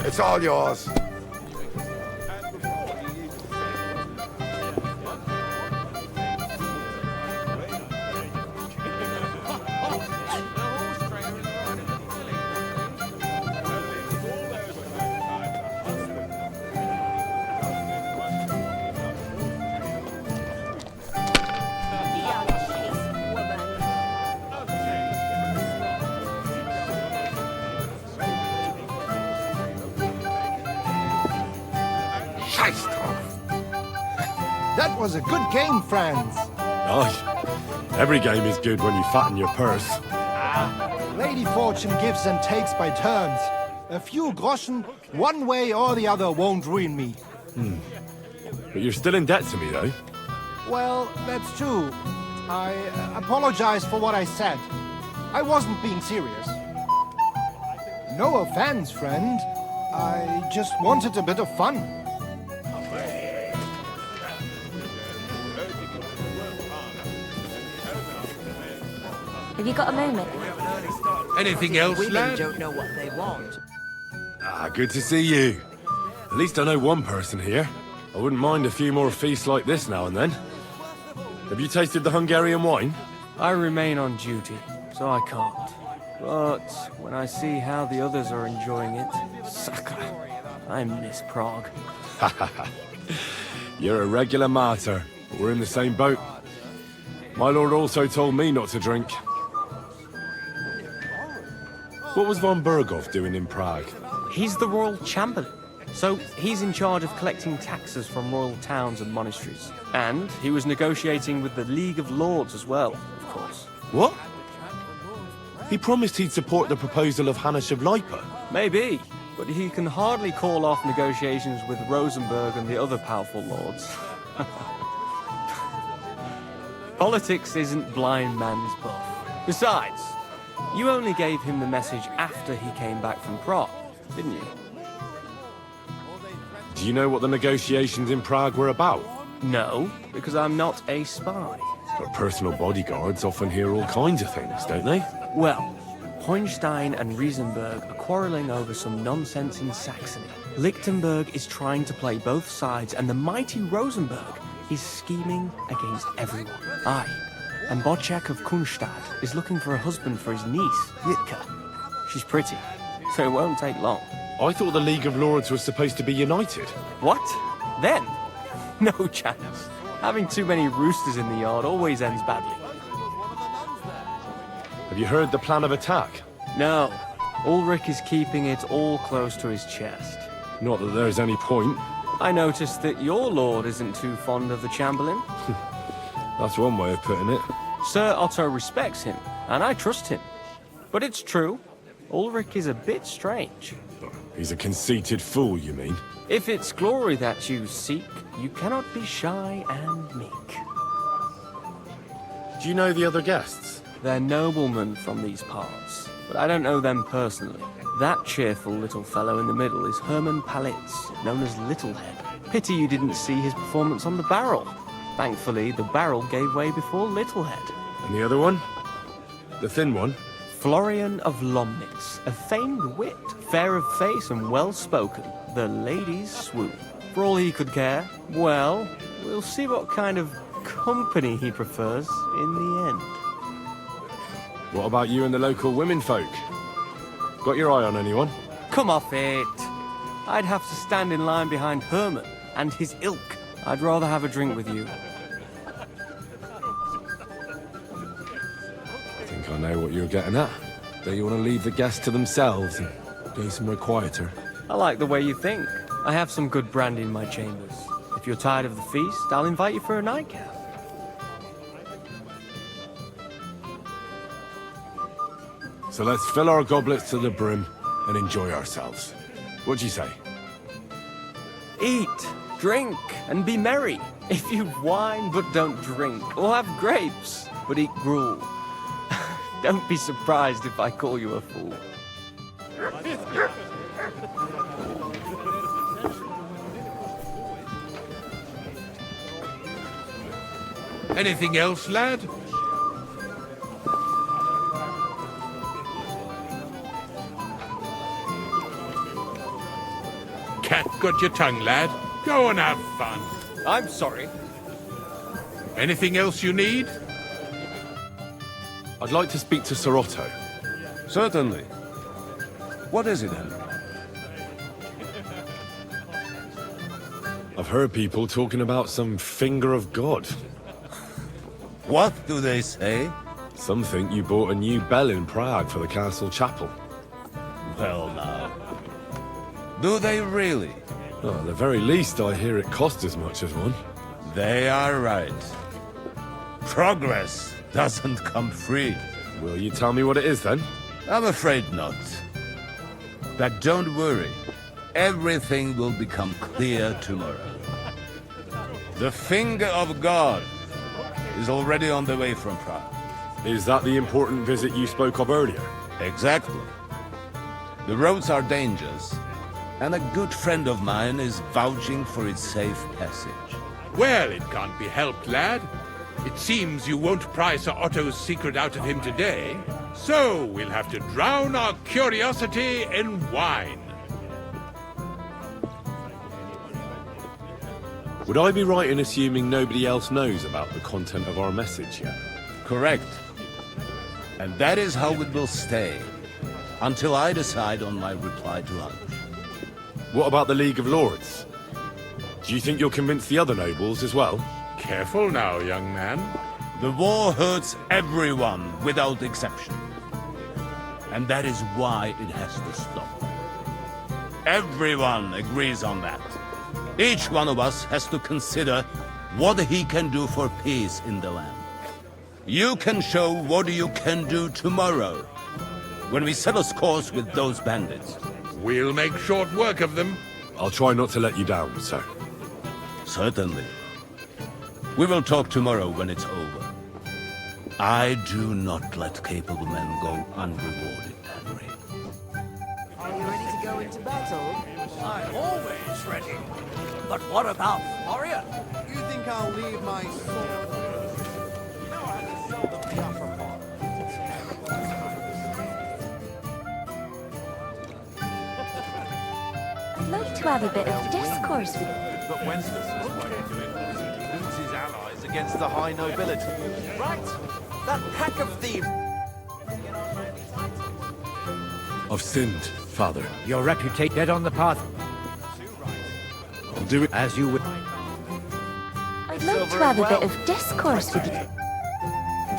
it's all yours. That was a good game, friends. Aye. Every game is good when you fatten your purse. Lady Fortune gives and takes by turns. A few groschen, one way or the other, won't ruin me. But you're still in debt to me, though. Well, that's true. I apologize for what I said. I wasn't being serious. No offense, friend. I just wanted a bit of fun. Have you got a moment? Anything else, Women lad? don't know what they want. Ah, good to see you. At least I know one person here. I wouldn't mind a few more feasts like this now and then. Have you tasted the Hungarian wine? I remain on duty, so I can't. But when I see how the others are enjoying it, Saka, I miss Prague. You're a regular martyr, but we're in the same boat. My lord also told me not to drink. What was von Berghoff doing in Prague? He's the royal chamberlain, so he's in charge of collecting taxes from royal towns and monasteries. And he was negotiating with the League of Lords as well, of course. What? He promised he'd support the proposal of Hannes of Lipa. Maybe, but he can hardly call off negotiations with Rosenberg and the other powerful lords. Politics isn't blind man's buff. Besides, you only gave him the message after he came back from Prague, didn't you? Do you know what the negotiations in Prague were about? No, because I'm not a spy. But personal bodyguards often hear all kinds of things, don't they? Well, Hohenstein and Riesenberg are quarreling over some nonsense in Saxony. Lichtenberg is trying to play both sides, and the mighty Rosenberg is scheming against everyone. Aye, and Bocek of Kunstad is looking for a husband for his niece, Yitka. She's pretty, so it won't take long. I thought the League of Lords was supposed to be united. What? Then? No chance. Having too many roosters in the yard always ends badly. Have you heard the plan of attack? No. Ulrich is keeping it all close to his chest. Not that there's any point. I noticed that your lord isn't too fond of the Chamberlain. That's one way of putting it. Sir Otto respects him, and I trust him. But it's true, Ulrich is a bit strange. He's a conceited fool, you mean? If it's glory that you seek, you cannot be shy and meek. Do you know the other guests? They're noblemen from these parts, but I don't know them personally. That cheerful little fellow in the middle is Herman Palitz, known as Littlehead. Pity you didn't see his performance on the barrel. Thankfully, the barrel gave way before Littlehead. And the other one? The thin one? Florian of Lomnitz, a famed wit, fair of face and well-spoken. The ladies swoon. For all he could care, well, we'll see what kind of company he prefers in the end. What about you and the local women folk? Got your eye on anyone? Come off it. I'd have to stand in line behind Herman and his ilk. I'd rather have a drink with you. I think I know what you're getting at. Do you want to leave the guests to themselves and go somewhere quieter? I like the way you think. I have some good brandy in my chambers. If you're tired of the feast, I'll invite you for a nightcap. So let's fill our goblets to the brim and enjoy ourselves. What do you say? Eat, drink, and be merry. If you whine but don't drink, or have grapes but eat gruel, don't be surprised if I call you a fool. Anything else, lad? Cat got your tongue, lad. Go and have fun. I'm sorry. Anything else you need? I'd like to speak to Sir Otto. Certainly. What is it, Henry? I've heard people talking about some finger of God. What do they say? Some think you bought a new bell in Prague for the castle chapel. Well, now. Do they really? Well, at the very least, I hear it cost as much as one. They are right. Progress doesn't come free. Will you tell me what it is, then? I'm afraid not. But don't worry. Everything will become clear tomorrow. The finger of God is already on the way from Prague. Is that the important visit you spoke of earlier? Exactly. The roads are dangerous, and a good friend of mine is vouching for its safe passage. Well, it can't be helped, lad. It seems you won't pry Sir Otto's secret out of him today, so we'll have to drown our curiosity in wine. Would I be right in assuming nobody else knows about the content of our message yet? Correct. And that is how it will stay, until I decide on my reply to lunch. What about the League of Lords? Do you think you'll convince the other nobles as well? Careful now, young man. The war hurts everyone, without exception. And that is why it has to stop. Everyone agrees on that. Each one of us has to consider what he can do for peace in the land. You can show what you can do tomorrow, when we settle scores with those bandits. We'll make short work of them. I'll try not to let you down, sir. Certainly. We will talk tomorrow when it's over. I do not let capable men go unrewarded, Henry. Are you ready to go into battle? I'm always ready. But what about Florian? You think I'll leave my sword? You know I had to sell the Biafra part. I'd like to have a bit of discourse with you. But Wenceslas won't do it. He needs his allies against the high nobility. Right. That pack of thieves. I've sinned, Father. Your reputation dead on the path. I'll do it as you would. I'd like to have a bit of discourse with you.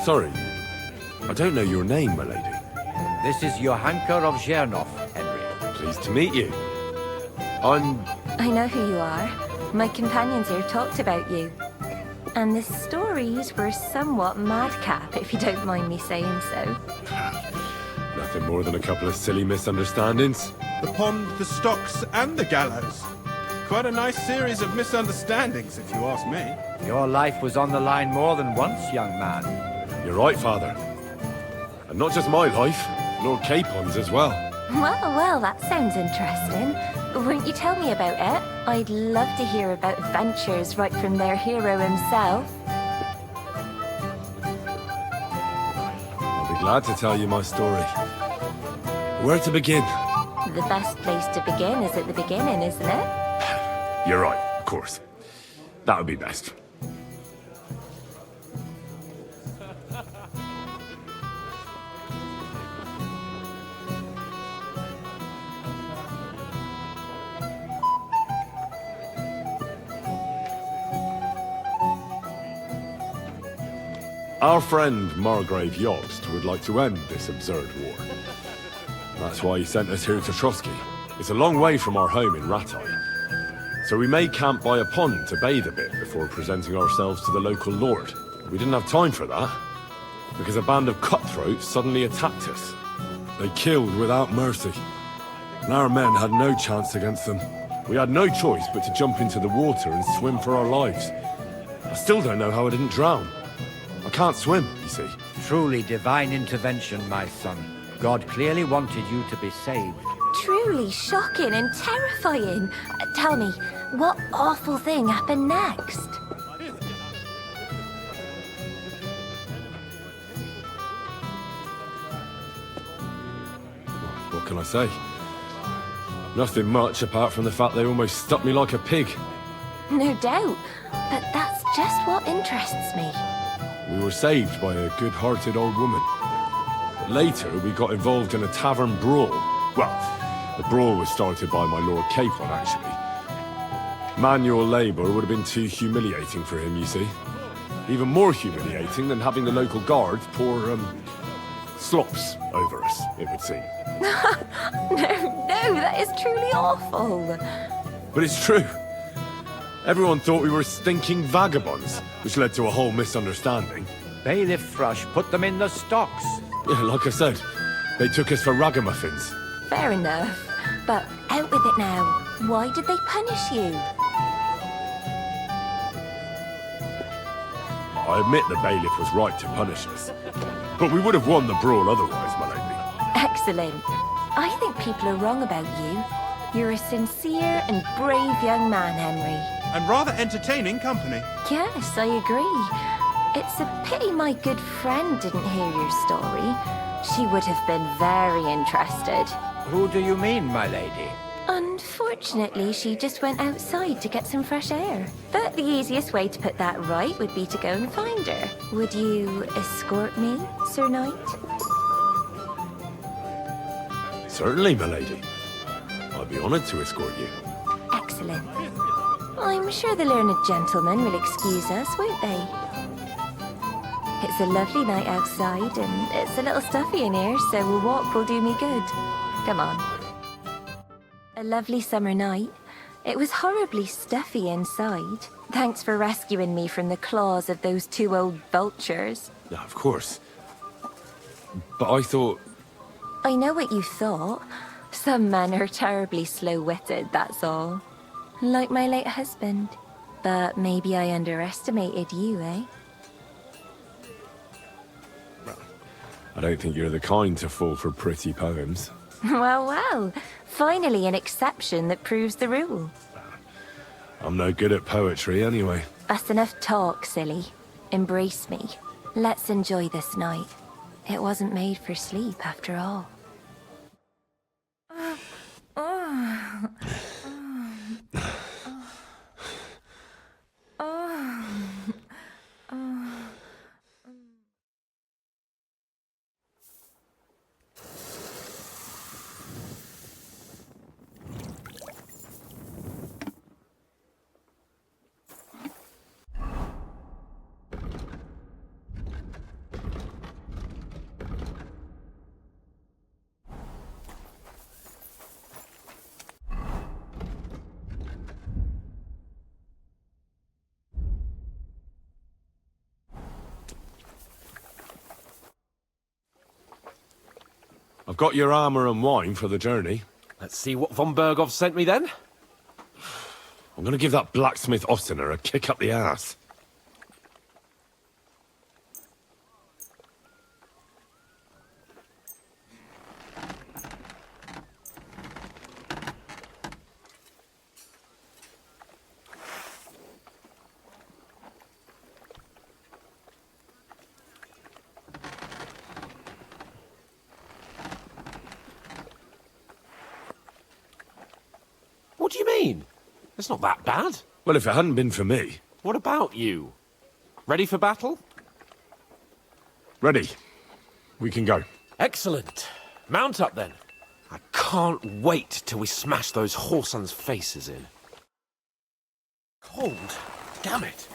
Sorry. I don't know your name, my lady. This is Johanka of Zhernov, Henry. Pleased to meet you. I'm... I know who you are. My companions here talked about you. And the stories were somewhat madcap, if you don't mind me saying so. Nothing more than a couple of silly misunderstandings. The pond, the stocks, and the gallows. Quite a nice series of misunderstandings, if you ask me. Your life was on the line more than once, young man. You're right, Father. And not just my life, Lord Capon's as well. Well, that sounds interesting. Won't you tell me about it? I'd love to hear about adventures right from their hero himself. I'll be glad to tell you my story. Where to begin? The best place to begin is at the beginning, isn't it? You're right, of course. That would be best. Our friend Margrave Yost would like to end this absurd war. That's why he sent us here to Trotsky. It's a long way from our home in Ratai. So we made camp by a pond to bathe a bit before presenting ourselves to the local lord. We didn't have time for that, because a band of cutthroats suddenly attacked us. They killed without mercy, and our men had no chance against them. We had no choice but to jump into the water and swim for our lives. I still don't know how I didn't drown. I can't swim, you see. Truly divine intervention, my son. God clearly wanted you to be saved. Truly shocking and terrifying. Tell me, what awful thing happened next? What can I say? Nothing much apart from the fact they almost stuck me like a pig. No doubt, but that's just what interests me. We were saved by a good-hearted old woman. But later, we got involved in a tavern brawl. Well, the brawl was started by my Lord Capon, actually. Manual labour would have been too humiliating for him, you see. Even more humiliating than having the local guards pour, slops over us, it would seem. No, that is truly awful. But it's true. Everyone thought we were stinking vagabonds, which led to a whole misunderstanding. Bailiff Thrush put them in the stocks. Yeah, like I said, they took us for ragamuffins. Fair enough. But out with it now. Why did they punish you? I admit the bailiff was right to punish us. But we would have won the brawl otherwise, my lady. Excellent. I think people are wrong about you. You're a sincere and brave young man, Henry. And rather entertaining company. Yes, I agree. It's a pity my good friend didn't hear your story. She would have been very interested. Who do you mean, my lady? Unfortunately, she just went outside to get some fresh air. But the easiest way to put that right would be to go and find her. Would you escort me, Sir Knight? Certainly, my lady. I'd be honoured to escort you. Excellent. I'm sure the learned gentlemen will excuse us, won't they? It's a lovely night outside, and it's a little stuffy in here, so a walk will do me good. Come on. A lovely summer night. It was horribly stuffy inside. Thanks for rescuing me from the claws of those two old vultures. Yeah, of course. But I thought... I know what you thought. Some men are terribly slow-witted, that's all. Like my late husband. But maybe I underestimated you, eh? I don't think you're the kind to fall for pretty poems. Well. Finally an exception that proves the rule. I'm no good at poetry anyway. That's enough talk, silly. Embrace me. Let's enjoy this night. It wasn't made for sleep, after all. I've got your armour and wine for the journey. Let's see what von Berghoff sent me then. I'm going to give that blacksmith Ostener a kick up the ass. What do you mean? It's not that bad. Well, if it hadn't been for me. What about you? Ready for battle? Ready. We can go. Excellent. Mount up then. I can't wait till we smash those whoresons' faces in. Cold? Damn it.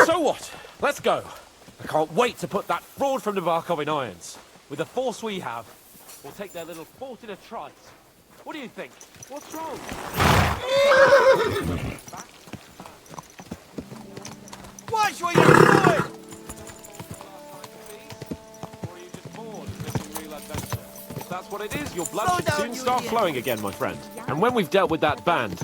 So what? Let's go. I can't wait to put that fraud from Navarkov in irons. With the force we have, we'll take their little fort in a trice. What do you think? What's wrong? Watch what you're doing! If that's what it is, your blood Slow should down, soon you start idiot. flowing again, my friend. And when we've dealt with that band,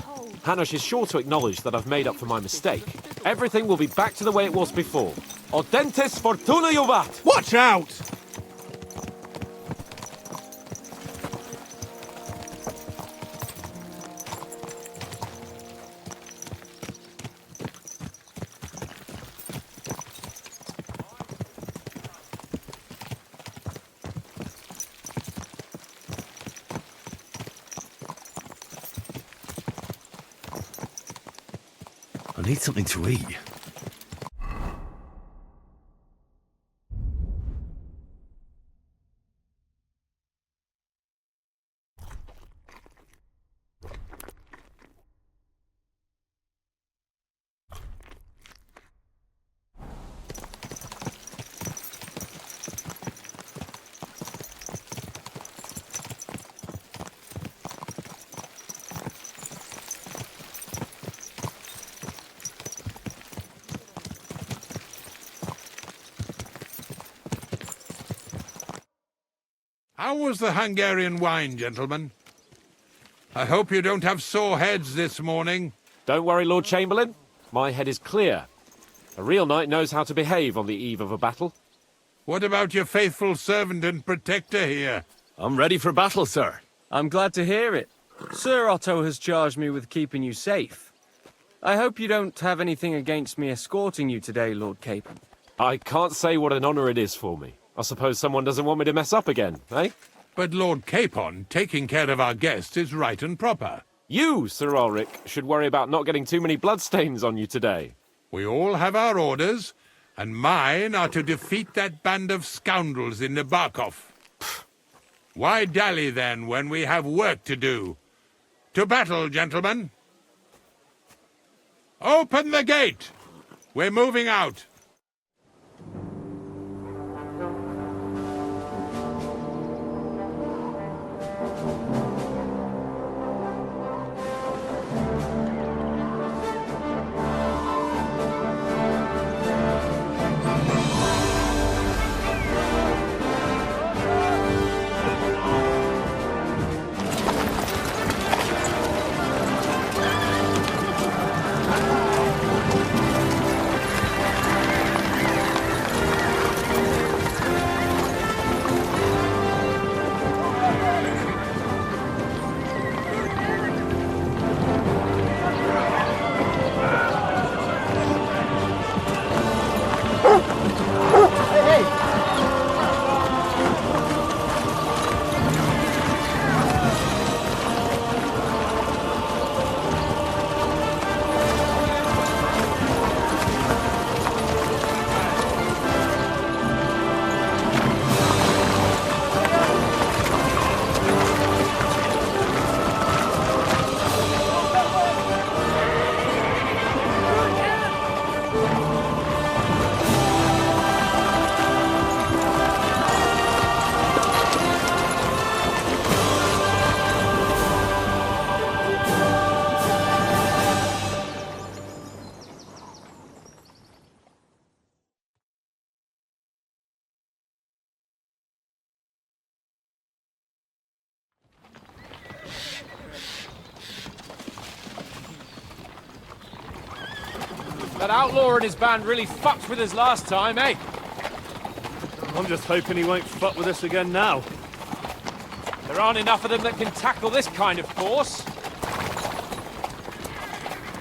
Hanush is sure to acknowledge that I've made up for my mistake. Everything will be back to the way it was before. Audentes fortuna juvat! Watch out! I need something to eat. How was the Hungarian wine, gentlemen? I hope you don't have sore heads this morning. Don't worry, Lord Chamberlain. My head is clear. A real knight knows how to behave on the eve of a battle. What about your faithful servant and protector here? I'm ready for battle, sir. I'm glad to hear it. Sir Otto has charged me with keeping you safe. I hope you don't have anything against me escorting you today, Lord Capon. I can't say what an honor it is for me. I suppose someone doesn't want me to mess up again, eh? But Lord Capon, taking care of our guests is right and proper. You, Sir Ulrich, should worry about not getting too many bloodstains on you today. We all have our orders, and mine are to defeat that band of scoundrels in Nabarkov. Why dally, then, when we have work to do? To battle, gentlemen! Open the gate! We're moving out. That outlaw and his band really fucked with us last time, eh? I'm just hoping he won't fuck with us again now. There aren't enough of them that can tackle this kind of force.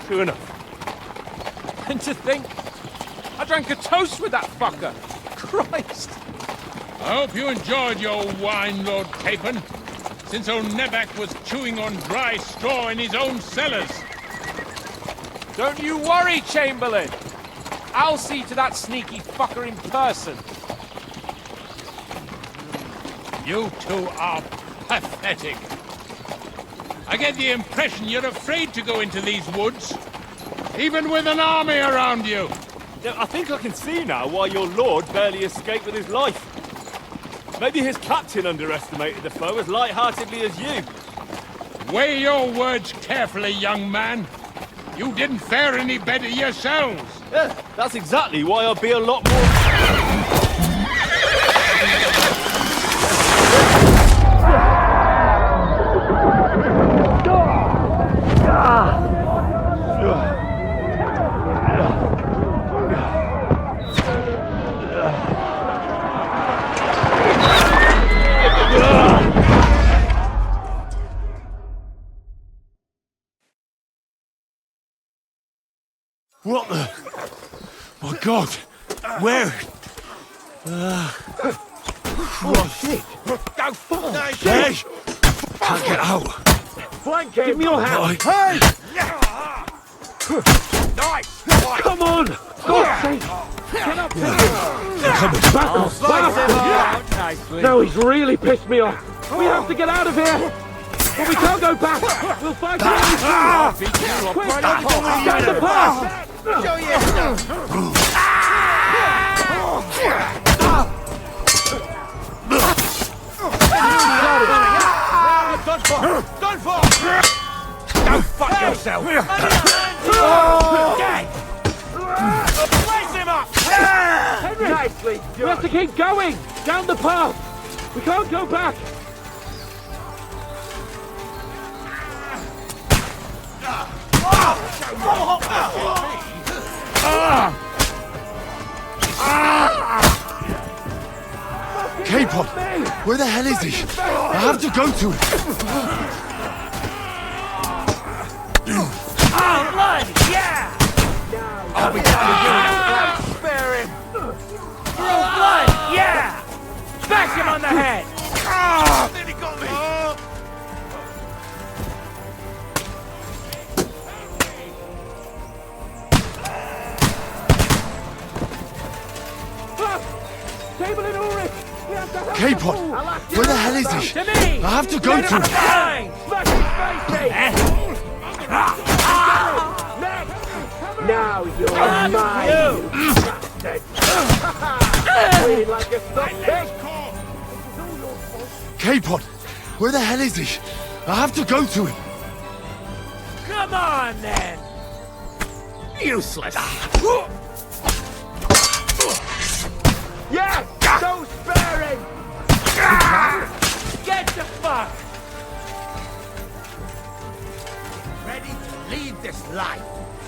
True enough. And to think, I drank a toast with that fucker. Christ! I hope you enjoyed your wine, Lord Capon. since old Nebak was chewing on dry straw in his own cellars. Don't you worry, Chamberlain. I'll see to that sneaky fucker in person. You two are pathetic. I get the impression you're afraid to go into these woods, even with an army around you. I think I can see now why your lord barely escaped with his life. Maybe his captain underestimated the foe as light-heartedly as you. Weigh your words carefully, young man. You didn't fare any better yourselves. Yeah, that's exactly why I'll be a lot more... What the? My God! Where? Oh, shit! Go fuck! Hey! Can't get out! Flank him! Give me your hand! Hey! Nice! Come on! God's sake! Get up! Back off! Back off! Now he's really pissed me off! We have to get out of here! But we can't go back! We'll fight for it! Quick! Stand the pass! Show your stuff! Done for! Done for! Go fuck yourself! Raise him up! Henry! Nicely done. We have to keep going! Down the path! We can't go back! Capon! Where the hell is he? I have to go to him! Oh, blood! Yeah! I'll be done with you in a flash! Spare him! Throw blood! Yeah! Bash him on the head! Nearly got me! Chamberlain Ulrich! We have to help Capon! the fool. Where the hell is he? To me! I have to go to him! Smash his face in! Now you're mine! Bleeding like a stock pig! Capon! Where the hell is he? I have to go to him! Come on, then! Useless! Yes! Don't spare him! Get the fuck! Ready to leave this life?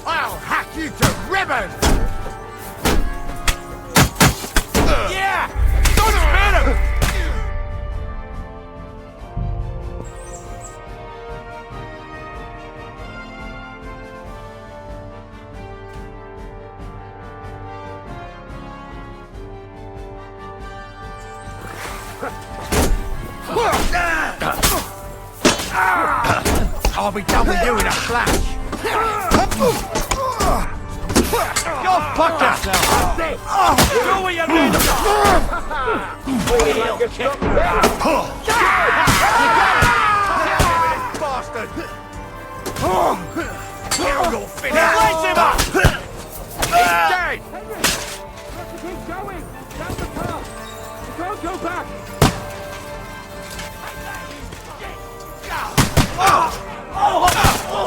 I'll hack you to ribbons! Yeah! Don't spare him! I'll be done with you in a flash. Go fuck yourself. Do what you mean. Bastard. Now you're finished. Lace him up. He's dead. Keep going! Down the path! We can't go back!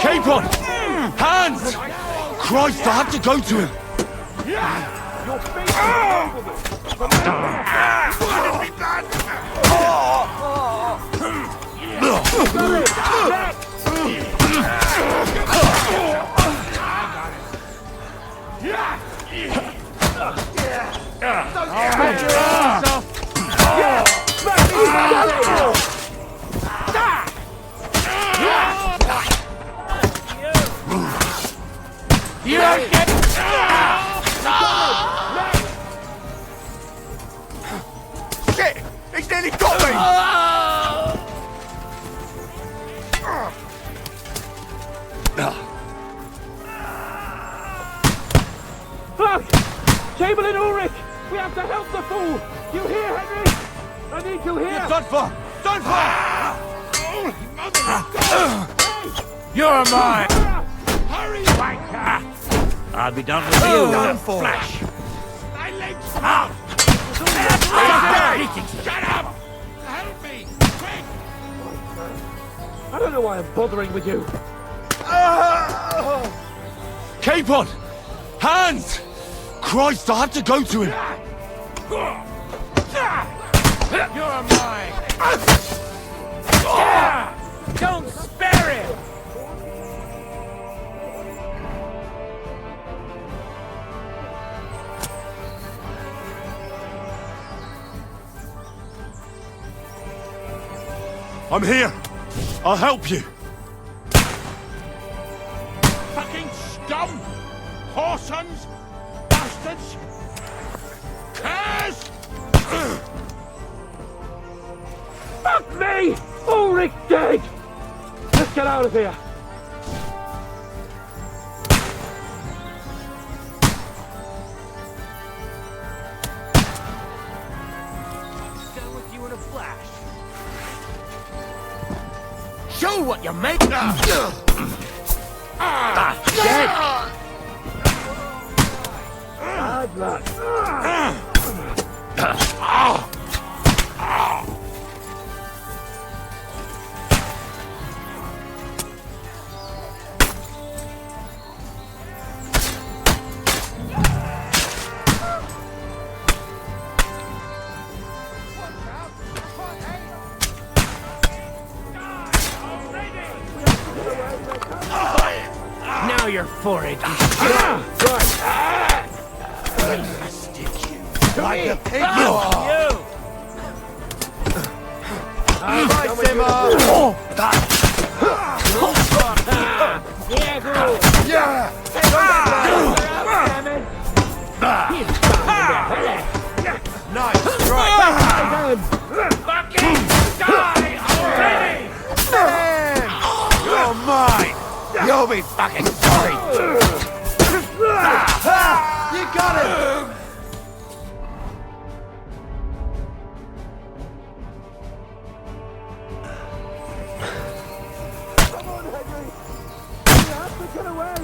Capon! Hands! Christ, I have to go to him! Your face Shit! He's nearly got me! Look! Chamberlain Ulrich! We have to help the fool! You hear, Henry? I need you here! You're done for! Done for! You're mine! Hurry! Wanker! I'll be done with you in a flash. My legs! Ah! Shut up! Help me! Quick! I don't know why I'm bothering with you. Capon! Hands! Christ, I had to go to him! You're mine! Don't spare him! I'm here! I'll help you! Fucking scum! Whoresons! Bastards! Curs! Fuck me! Ulrich dead! Let's get out of here! Done with you in a flash. Show what you're making of! Dead! Bad luck. Now you're for it. Like a pig you are! Nice strike! Fucking die already! You're mine! You'll be fucking sorry! You got it! Come on, Henry! We have to get away!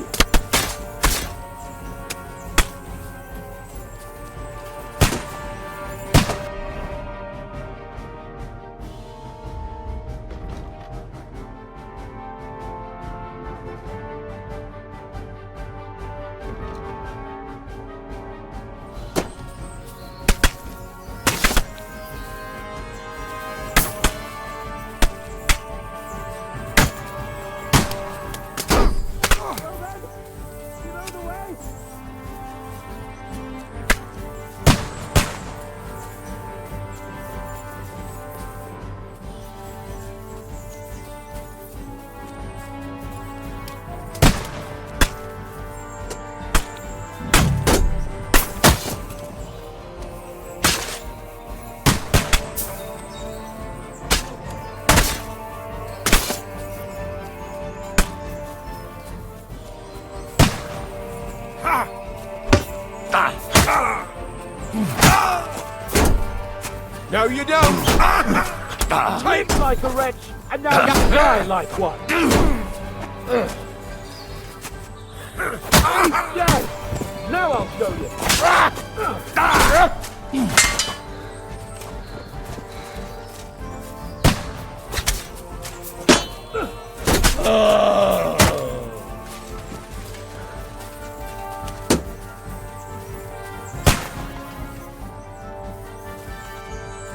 No, you don't! Live like a wretch, and now you die like one! He's dead! Now I'll show you!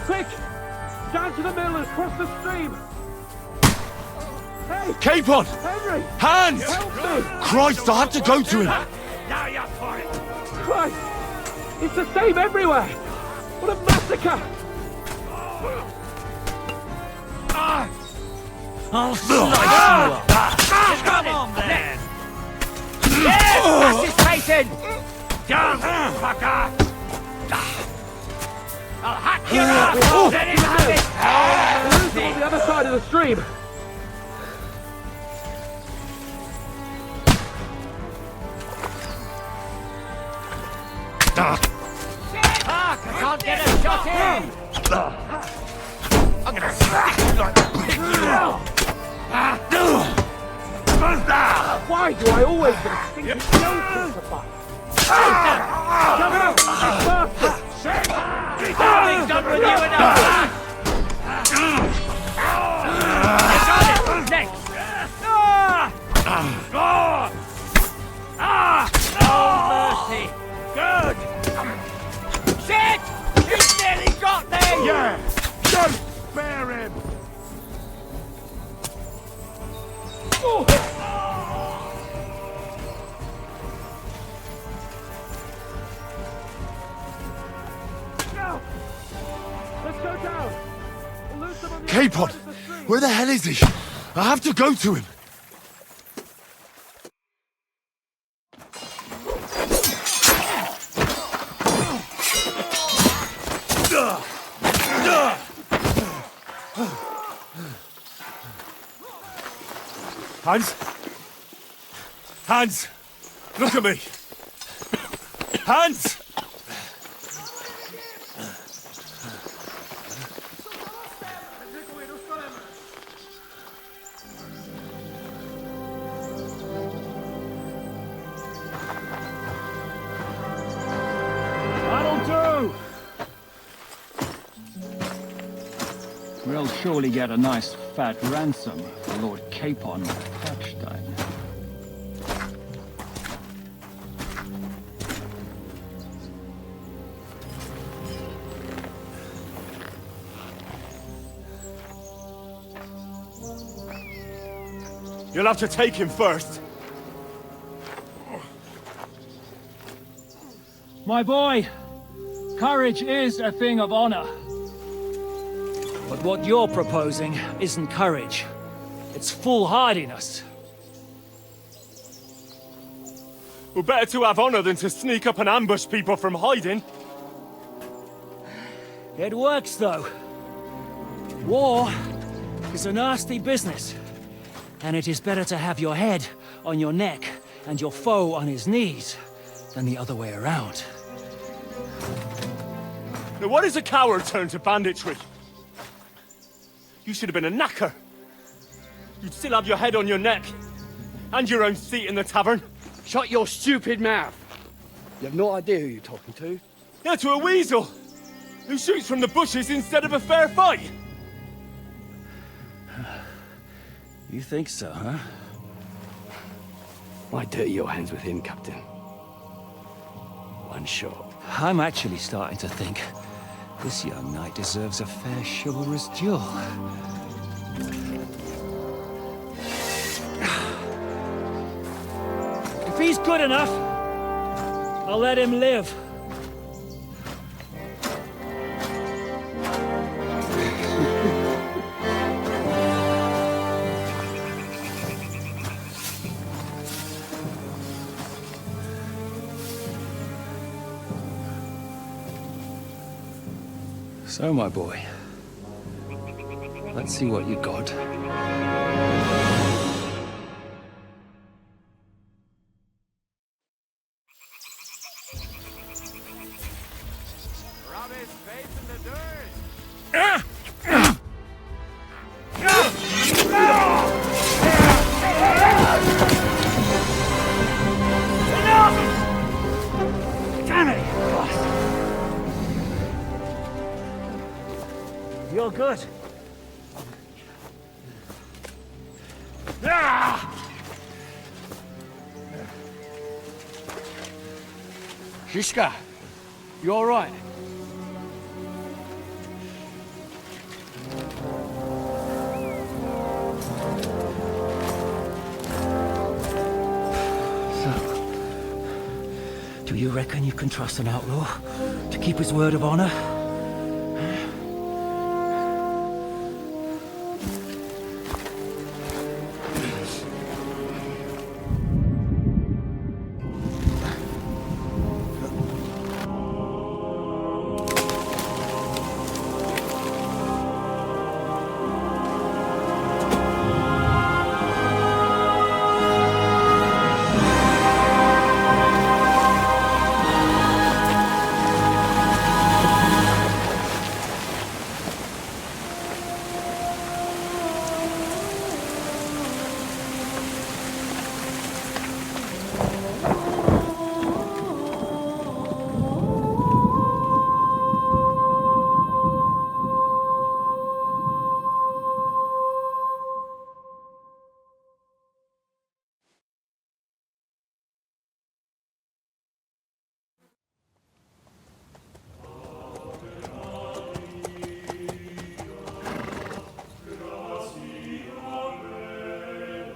Quick! Down to the mill and across the stream! Hey! Capon! Henry! Hands! Help me! Christ, I had to go to him! Now you're for it! Christ! It's the same everywhere! What a massacre! I'll slice you up! Come on, then! Yes! That's his facing! Down, fucker! I'll hack your ass! Let him have it! On the other side of the stream! Fuck! I can't get a shot in! I'm gonna smash you like a pig you are! Why do I always get a stinking nose to fight? Jump out! Perfect! Nothing's done with you enough! You got it! Next! Oh, mercy! Good! Shit! He's nearly got there! Yeah! Don't spare him! Let's go down! Capon! Where the hell is he? I have to go to him! Hans? Hans! Look at me! Hans! That'll do! We'll surely get a nice fat ransom for Lord Capon Patchstein. You'll have to take him first. My boy, courage is a thing of honor. But what you're proposing isn't courage. It's foolhardiness. Well, better to have honor than to sneak up and ambush people from hiding. It works, though. War is a nasty business. And it is better to have your head on your neck and your foe on his knees than the other way around. Now, what is a coward turn to banditry? You should have been a knacker. You'd still have your head on your neck. And your own seat in the tavern. Shut your stupid mouth. You have no idea who you're talking to. Yeah, to a weasel. Who shoots from the bushes instead of a fair fight. You think so, huh? Why dirty your hands with him, Captain? One shot. I'm actually starting to think this young knight deserves a fair chivalrous duel. If he's good enough, I'll let him live. So, my boy, let's see what you got. Rub his face in the dirt! Damn it! You're good. Shishka, you all right? Do you reckon you can trust an outlaw to keep his word of honor?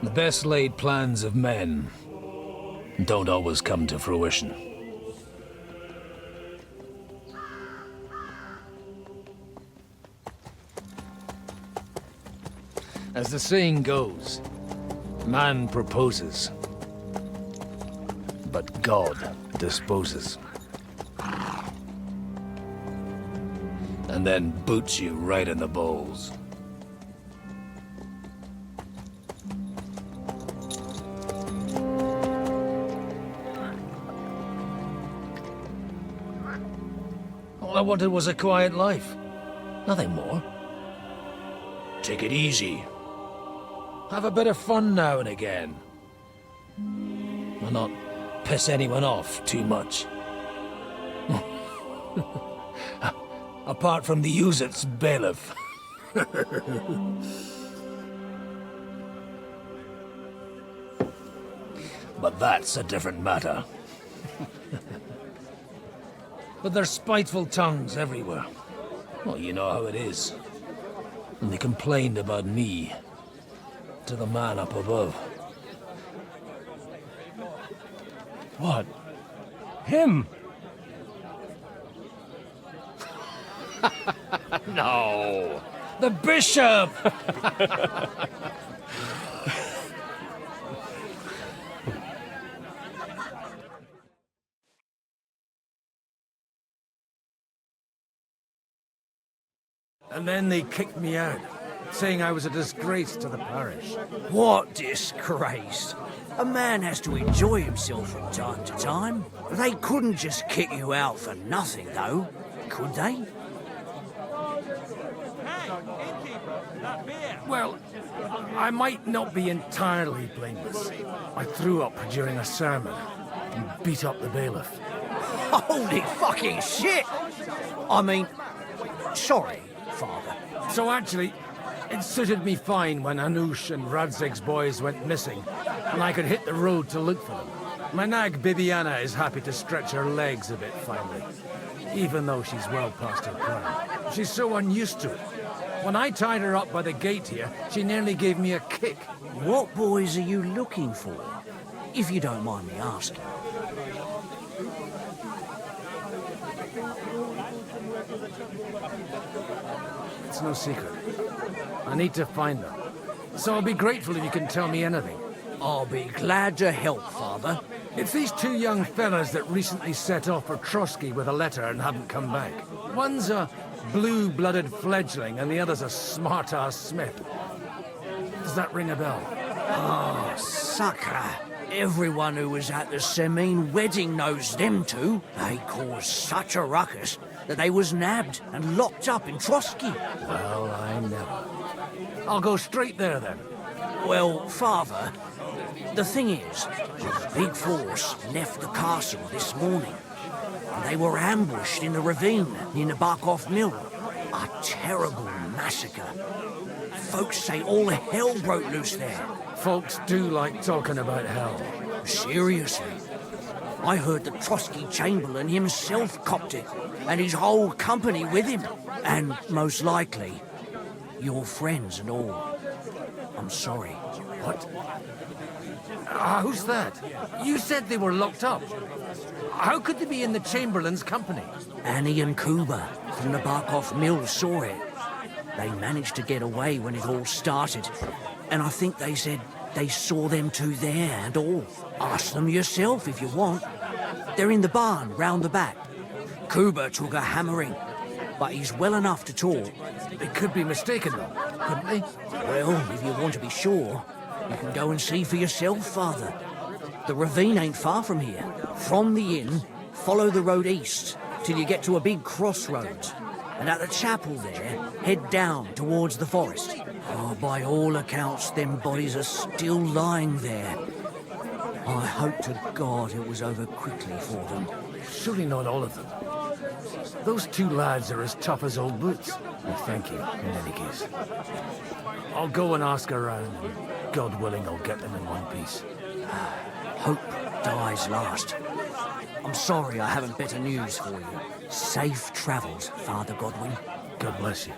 The best laid plans of men don't always come to fruition. As the saying goes, man proposes, but God disposes. And then boots you right in the balls. All I wanted was a quiet life. Nothing more. Take it easy. Have a bit of fun now and again. And not piss anyone off too much. Apart from the Uzit's bailiff. But that's a different matter. But there's spiteful tongues everywhere. Well, you know how it is. And they complained about me to the man up above. What? Him? No! The bishop! And then they kicked me out, saying I was a disgrace to the parish. What disgrace? A man has to enjoy himself from time to time. They couldn't just kick you out for nothing, though, could they? Well, I might not be entirely blameless. I threw up during a sermon and beat up the bailiff. Holy fucking shit! I mean, sorry, Father. So actually, it suited me fine when Anush and Radzig's boys went missing, and I could hit the road to look for them. My nag Bibiana is happy to stretch her legs a bit finally, even though she's well past her prime. She's so unused to it. When I tied her up by the gate here, she nearly gave me a kick. What boys are you looking for, if you don't mind me asking? It's no secret. I need to find them. So I'll be grateful if you can tell me anything. I'll be glad to help, Father. It's these two young fellas that recently set off for Trotsky with a letter and haven't come back. One's a blue-blooded fledgling and the other's a smart-ass smith. Does that ring a bell? Oh, sucker. Everyone who was at the Semine wedding knows them two. They caused such a ruckus that they was nabbed and locked up in Trotsky. Well, I never. I'll go straight there, then. Well, Father, the thing is, a big force left the castle this morning. And they were ambushed in the ravine near the Barkov Mill. A terrible massacre. Folks say all hell broke loose there. Folks do like talking about hell. Seriously. I heard the Trotsky Chamberlain himself copped it, and his whole company with him. And most likely, your friends and all. I'm sorry. What? Who's that? You said they were locked up. How could they be in the Chamberlain's company? Annie and Kuba from the Barkov Mill saw it. They managed to get away when it all started, and I think they said they saw them two there and all. Ask them yourself if you want. They're in the barn round the back. Kuba took a hammering, but he's well enough to talk. They could be mistaken, though, couldn't they? Well, if you want to be sure, you can go and see for yourself, Father. The ravine ain't far from here. From the inn, follow the road east till you get to a big crossroads. And at the chapel there, head down towards the forest. Oh, by all accounts, them bodies are still lying there. I hope to God it was over quickly for them. Surely not all of them. Those two lads are as tough as old boots. Well, thank you, in any case. I'll go and ask around, and God willing, I'll get them in one piece. Hope dies last. I'm sorry I haven't better news for you. Safe travels, Father Godwin. God bless you.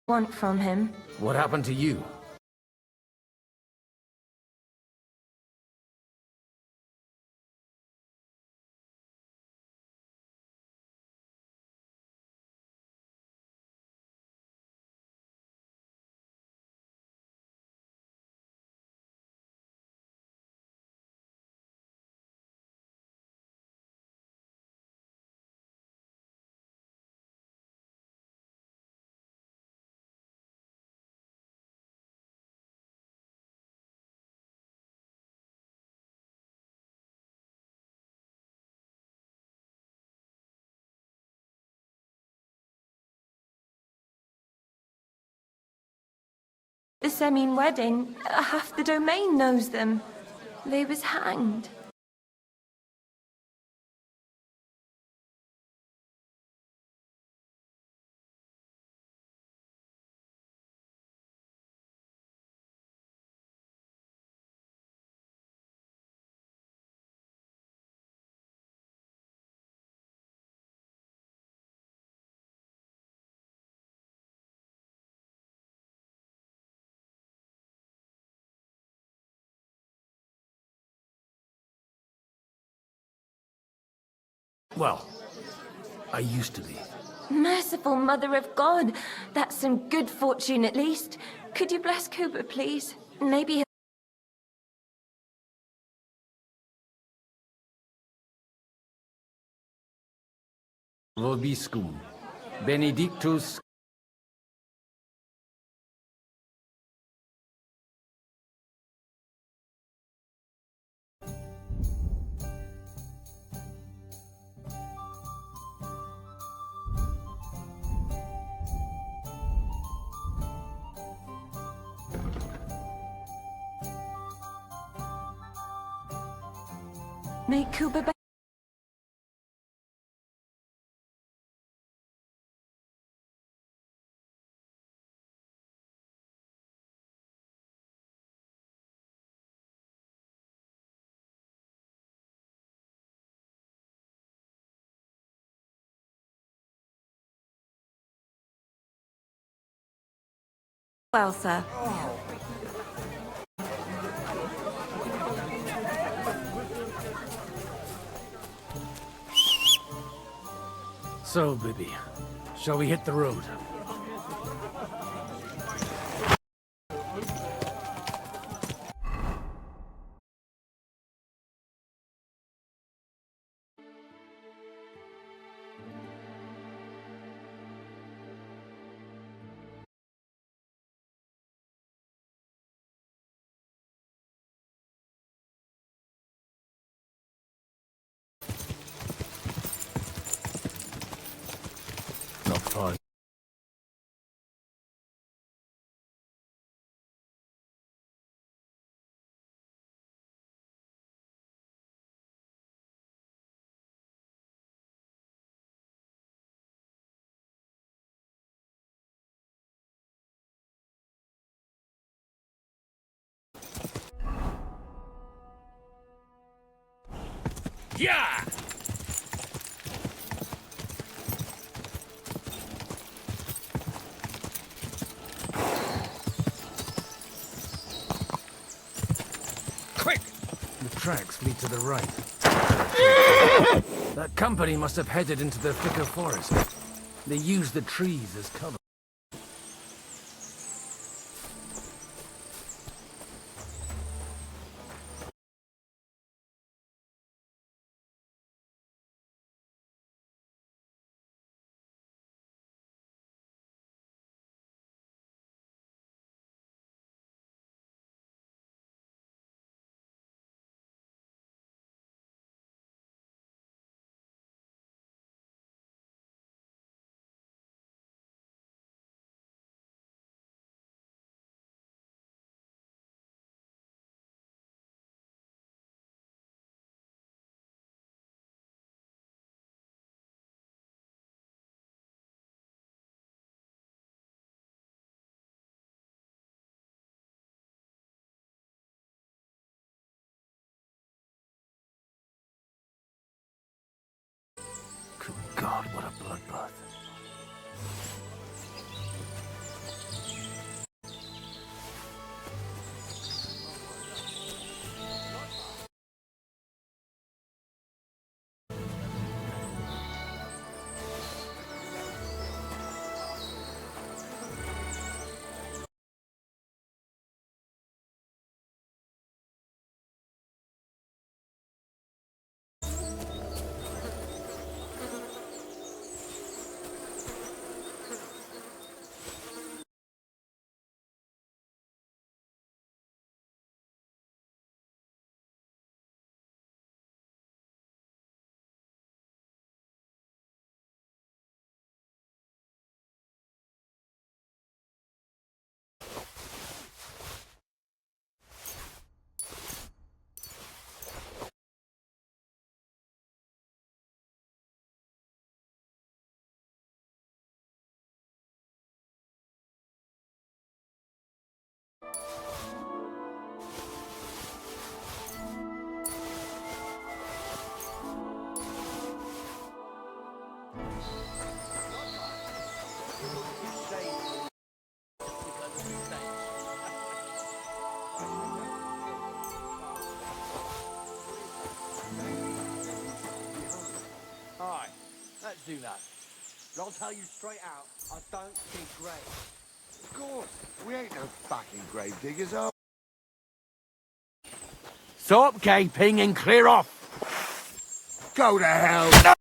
Want from him? What happened to you? The Semine wedding. Half the domain knows them. They was hanged. Well, I used to be. Merciful Mother of God. That's some good fortune at least. Could you bless Cooper, please? Maybe he'll... Vobiscum. Benedictus. May Cooper be... Well, sir. So, Bibby, shall we hit the road? Not far. Yeah! Quick! The tracks lead to the right. That company must have headed into the thicker forest. They used the trees as cover. Aye, let's do that. But I'll tell you straight out, I don't dig graves. Of course, we ain't no fucking grave diggers, are we? Stop gaping and clear off! Go to hell!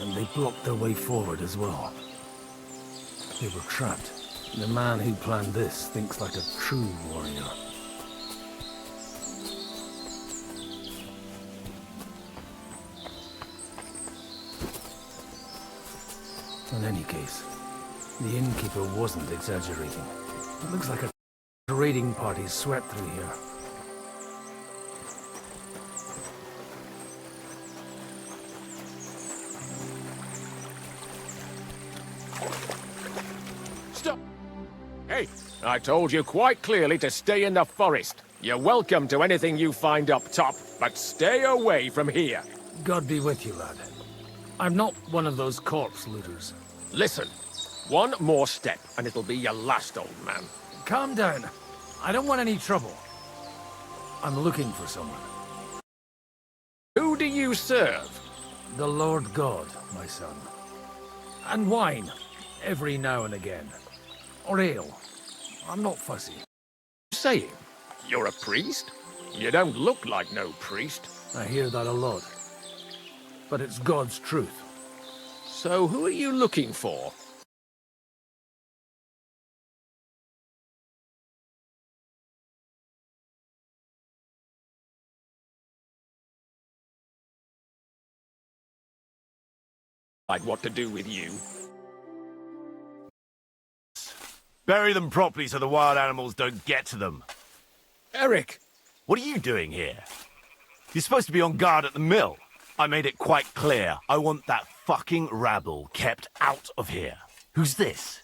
And they blocked their way forward as well. They were trapped. The man who planned this thinks like a true warrior. In any case, the innkeeper wasn't exaggerating. It looks like a raiding party swept through here. I told you quite clearly to stay in the forest. You're welcome to anything you find up top, but stay away from here. God be with you, lad. I'm not one of those corpse looters. Listen, one more step and it'll be your last, old man. Calm down. I don't want any trouble. I'm looking for someone. Who do you serve? The Lord God, my son. And wine, every now and again. Or ale. I'm not fussy. Saying you're a priest? You don't look like no priest. I hear that a lot. But it's God's truth. So who are you looking for? Like what to do with you? Bury them properly so the wild animals don't get to them. Eric! What are you doing here? You're supposed to be on guard at the mill. I made it quite clear. I want that fucking rabble kept out of here. Who's this?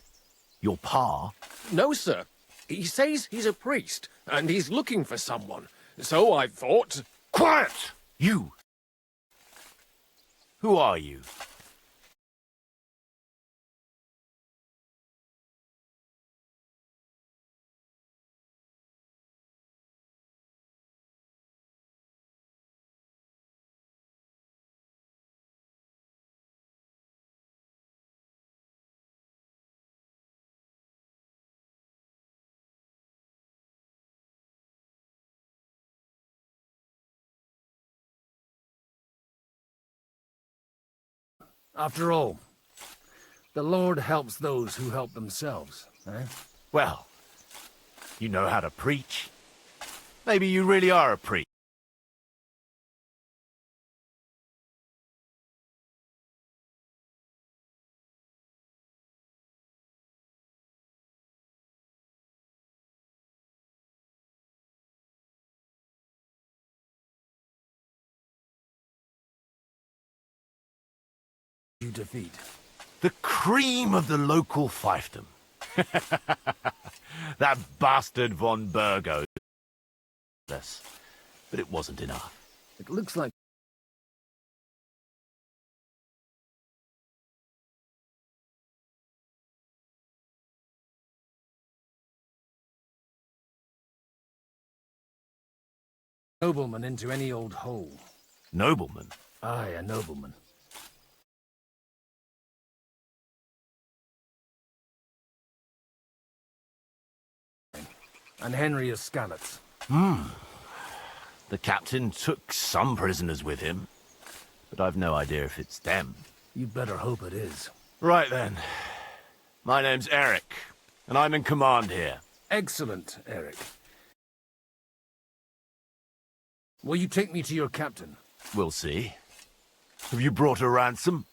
Your pa? No, sir. He says he's a priest, and he's looking for someone. So I thought... Quiet! You! Who are you? After all, the Lord helps those who help themselves, eh? Well, you know how to preach. Maybe you really are a priest. You defeat. The cream of the local fiefdom. That bastard von Burgo. But it wasn't enough. It looks like... nobleman into any old hole. Nobleman? Aye, a nobleman. And Henry of Scallots. The captain took some prisoners with him, but I've no idea if it's them. You'd better hope it is. Right then. My name's Eric, and I'm in command here. Excellent, Eric. Will you take me to your captain? We'll see. Have you brought a ransom?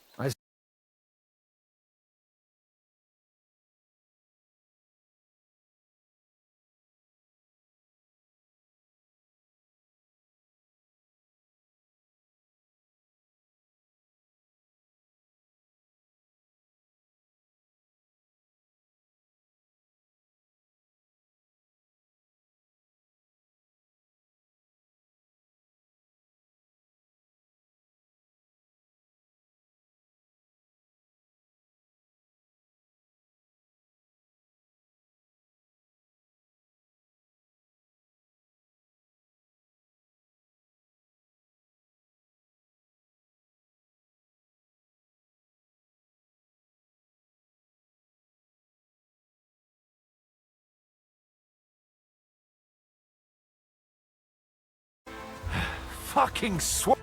Fucking Fuck!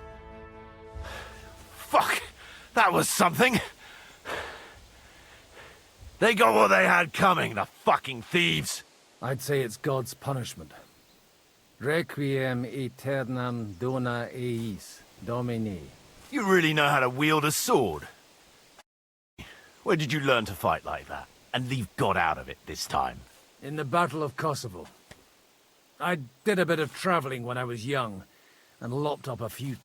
That was something! They got what they had coming, the fucking thieves! I'd say it's God's punishment. Requiem aeternam dona eis, Domini. You really know how to wield a sword. Where did you learn to fight like that? And leave God out of it this time? In the Battle of Kosovo. I did a bit of traveling when I was young, and lopped up a few